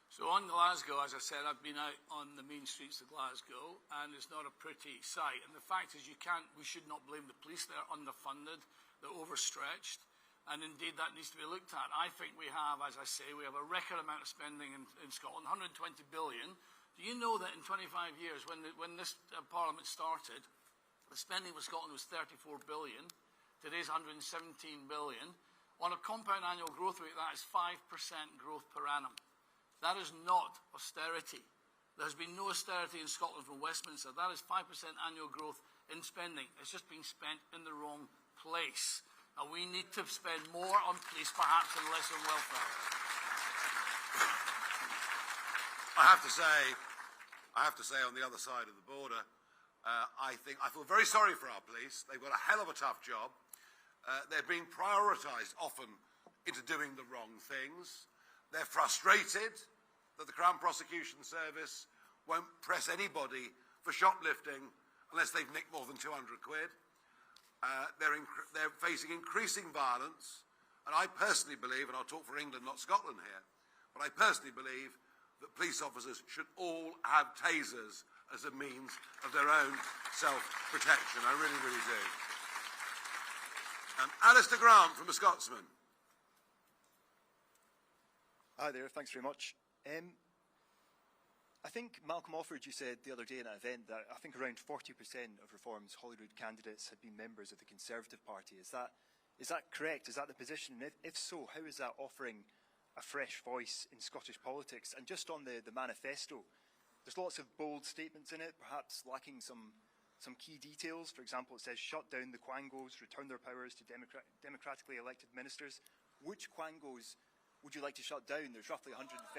So on Glasgow, as I said, I've been out on the main streets of Glasgow, and it's not a pretty sight. And the fact is, we should not blame the police. They're underfunded, they're overstretched, and indeed that needs to be looked at. I think we have, as I say, we have a record amount of spending in Scotland, 120 billion. Do you know that in 25 years, when this Parliament started, the spending for Scotland was 34 billion. Today's 117 billion. On a compound annual growth rate, that is 5% growth per annum. That is not austerity. There has been no austerity in Scotland from Westminster. That is 5% annual growth in spending. It's just being spent in the wrong place. Now, we need to spend more on police, perhaps, and less on welfare. I have to say, on the other side of the border, I feel very sorry for our police. They've got a hell of a tough job. They're being prioritised often into doing the wrong things. They're frustrated that the Crown Prosecution Service won't press anybody for shoplifting unless they've nicked more than 200 quid. They're facing increasing violence, and I personally believe, and I'll talk for England, not Scotland here, but I personally believe that police officers should all have tasers as a means of their own self-protection. I really, really do. Alistair Grant from The Scotsman. Hi there, thanks very much. I think Malcolm Offord, you said the other day in an event that I think around 40% of Reform's Holyrood candidates had been members of the Conservative Party. Is that correct? Is that the position? And if so, how is that offering a fresh voice in Scottish politics? And just on the manifesto, there's lots of bold statements in it, perhaps lacking some key details. For example, it says, shut down the Quangos, return their powers to democratically elected ministers. Which Quangos would you like to shut down? There's roughly 130.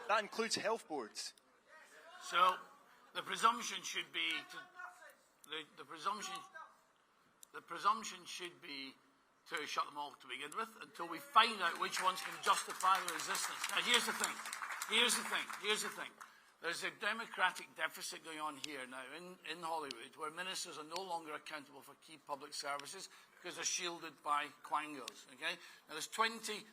That includes health boards. So the presumption should be the presumption should be to shut them all to begin with until we find out which ones can justify the resistance. Now here's the thing. There's a democratic deficit going on here now in Holyrood, where ministers are no longer accountable for key public services because they're shielded by quangos. Okay? Now, there's 23,000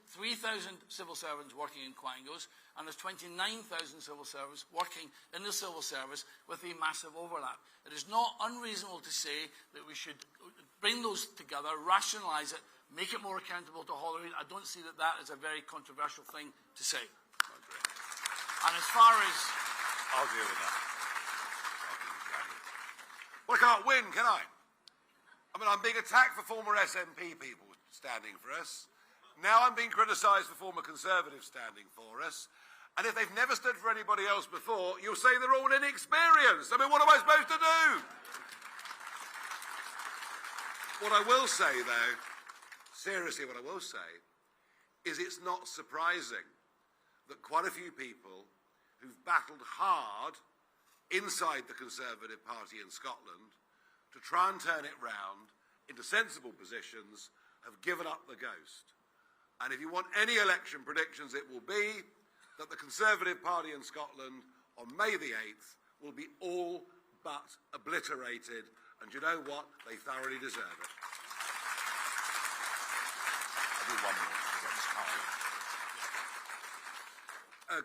civil servants working in quangos, and there's 29,000 civil servants working in the civil service with a massive overlap. It is not unreasonable to say that we should bring those together, rationalise it, make it more accountable to Holyrood. I don't see that that is a very controversial thing to say. And as far as... I'll deal with that. Well, I can't win, can I? I mean, I'm being attacked for former SNP people standing for us. Now I'm being criticised for former Conservatives standing for us. And if they've never stood for anybody else before, you'll say they're all inexperienced. I mean, what am I supposed to do? What I will say, though, seriously, what I will say, is it's not surprising that quite a few people who've battled hard inside the Conservative Party in Scotland to try and turn it round into sensible positions have given up the ghost. And if you want any election predictions, it will be that the Conservative Party in Scotland on May the 8th will be all but obliterated. And you know what? They thoroughly deserve it. I'll do one more.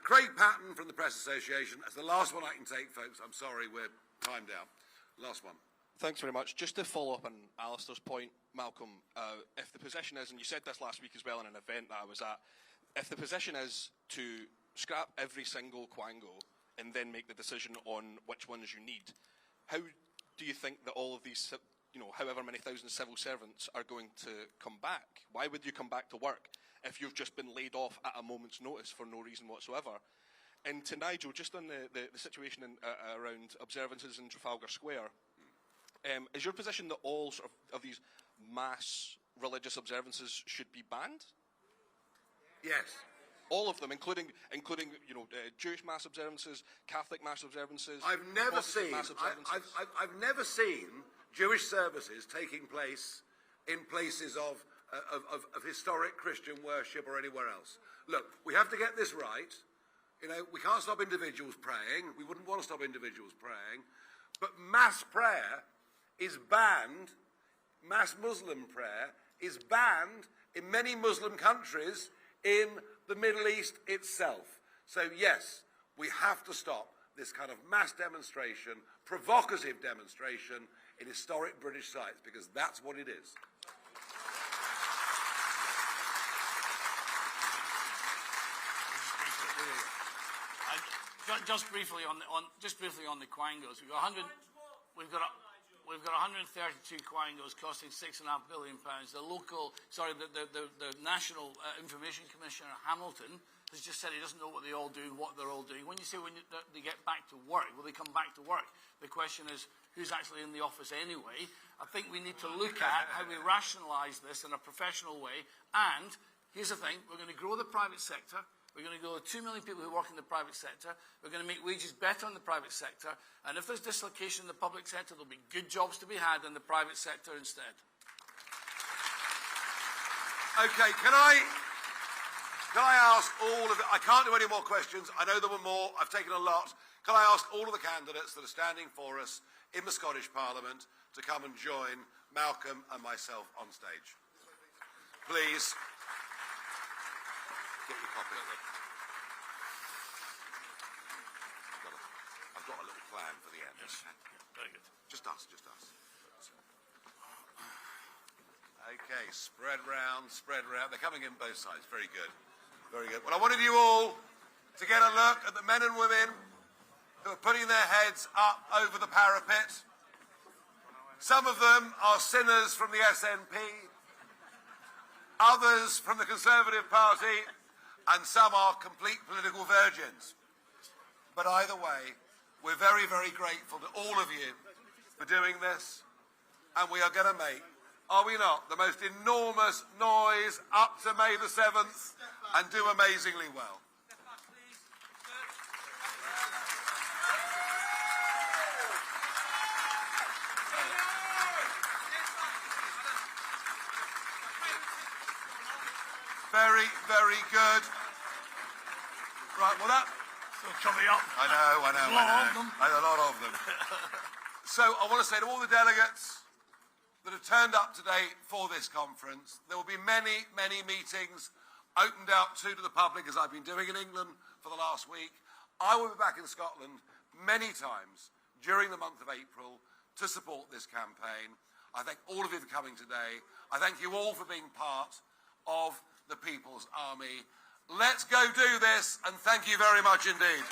Craig Patton from the Press Association. That's the last one I can take, folks. I'm sorry, we're timed out. Last one. Thanks very much. Just to follow up on Alistair's point, Malcolm, if the position is, and you said this last week as well in an event that I was at, if the position is to scrap every single quango and then make the decision on which ones you need, how do you think that all of these, however many thousand civil servants are going to come back? Why would you come back to work if you've just been laid off at a moment's notice for no reason whatsoever? And to Nigel, just on the situation around observances in Trafalgar Square, is your position that all sort of these mass religious observances should be banned? Yes. All of them, including Jewish mass observances, Catholic mass observances. I've never Protestant seen. mass observances. I've never seen Jewish services taking place in places of historic Christian worship or anywhere else. Look, we have to get this right. We can't stop individuals praying. We wouldn't want to stop individuals praying. But mass prayer is banned. Mass Muslim prayer is banned in many Muslim countries in the Middle East itself. So yes, we have to stop this kind of mass demonstration, provocative demonstration in historic British sites, because that's what it is. Just briefly on the quangos, we've got 132 quangos costing £6.5 billion. The National Information Commissioner Hamilton has just said he doesn't know what they're all doing. When you say they get back to work, will they come back to work? The question is, who's actually in the office anyway? I think we need to look at how we rationalise this in a professional way. And here's the thing: we're going to grow the private sector. We're going to grow 2 million people who work in the private sector. We're going to make wages better in the private sector. And if there's dislocation in the public sector, there'll be good jobs to be had in the private sector instead. Okay, can I ask all of I can't do any more questions. I know there were more. I've taken a lot. Can I ask all of the candidates that are standing for us in the Scottish Parliament to come and join Malcolm and myself on stage? Please. Get your copy. I've got a little plan for the end. Yes. Very good. Just us. Okay, spread round. They're coming in both sides. Very good. Well, I wanted you all to get a look at the men and women who are putting their heads up over the parapet. Some of them are sinners from the SNP, others from the Conservative Party, and some are complete political virgins. But either way, we're very, very grateful to all of you for doing this, and we are going to make, are we not, the most enormous noise up to May the 7th and do amazingly well. Very, very good. Right, well Coming up. I know. A lot of them. A lot of them. So I want to say to all the delegates that have turned up today for this conference, there will be many, many meetings opened out to the public, as I've been doing in England for the last week. I will be back in Scotland many times during the month of April to support this campaign. I thank all of you for coming today. I thank you all for being part of the People's Army. Let's go do this, and thank you very much indeed.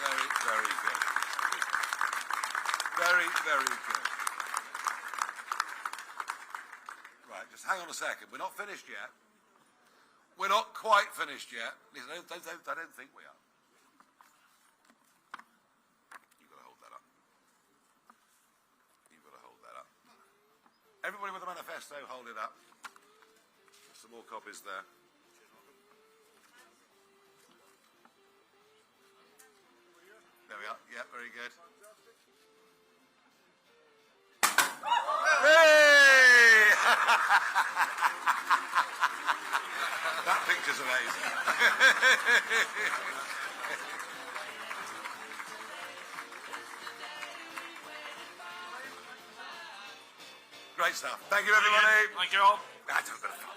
Very, very good. Very, very good. Right, just hang on a second. We're not finished yet. We're not quite finished yet. Listen, I don't think we are. You've got to hold that up. You've got to hold that up. Everybody with a manifesto, hold it up. There's some more copies there. There we are. Yeah, very good. Hey! That picture's amazing. Great stuff. Thank you, everybody. Thank you all. That's a bit of fun.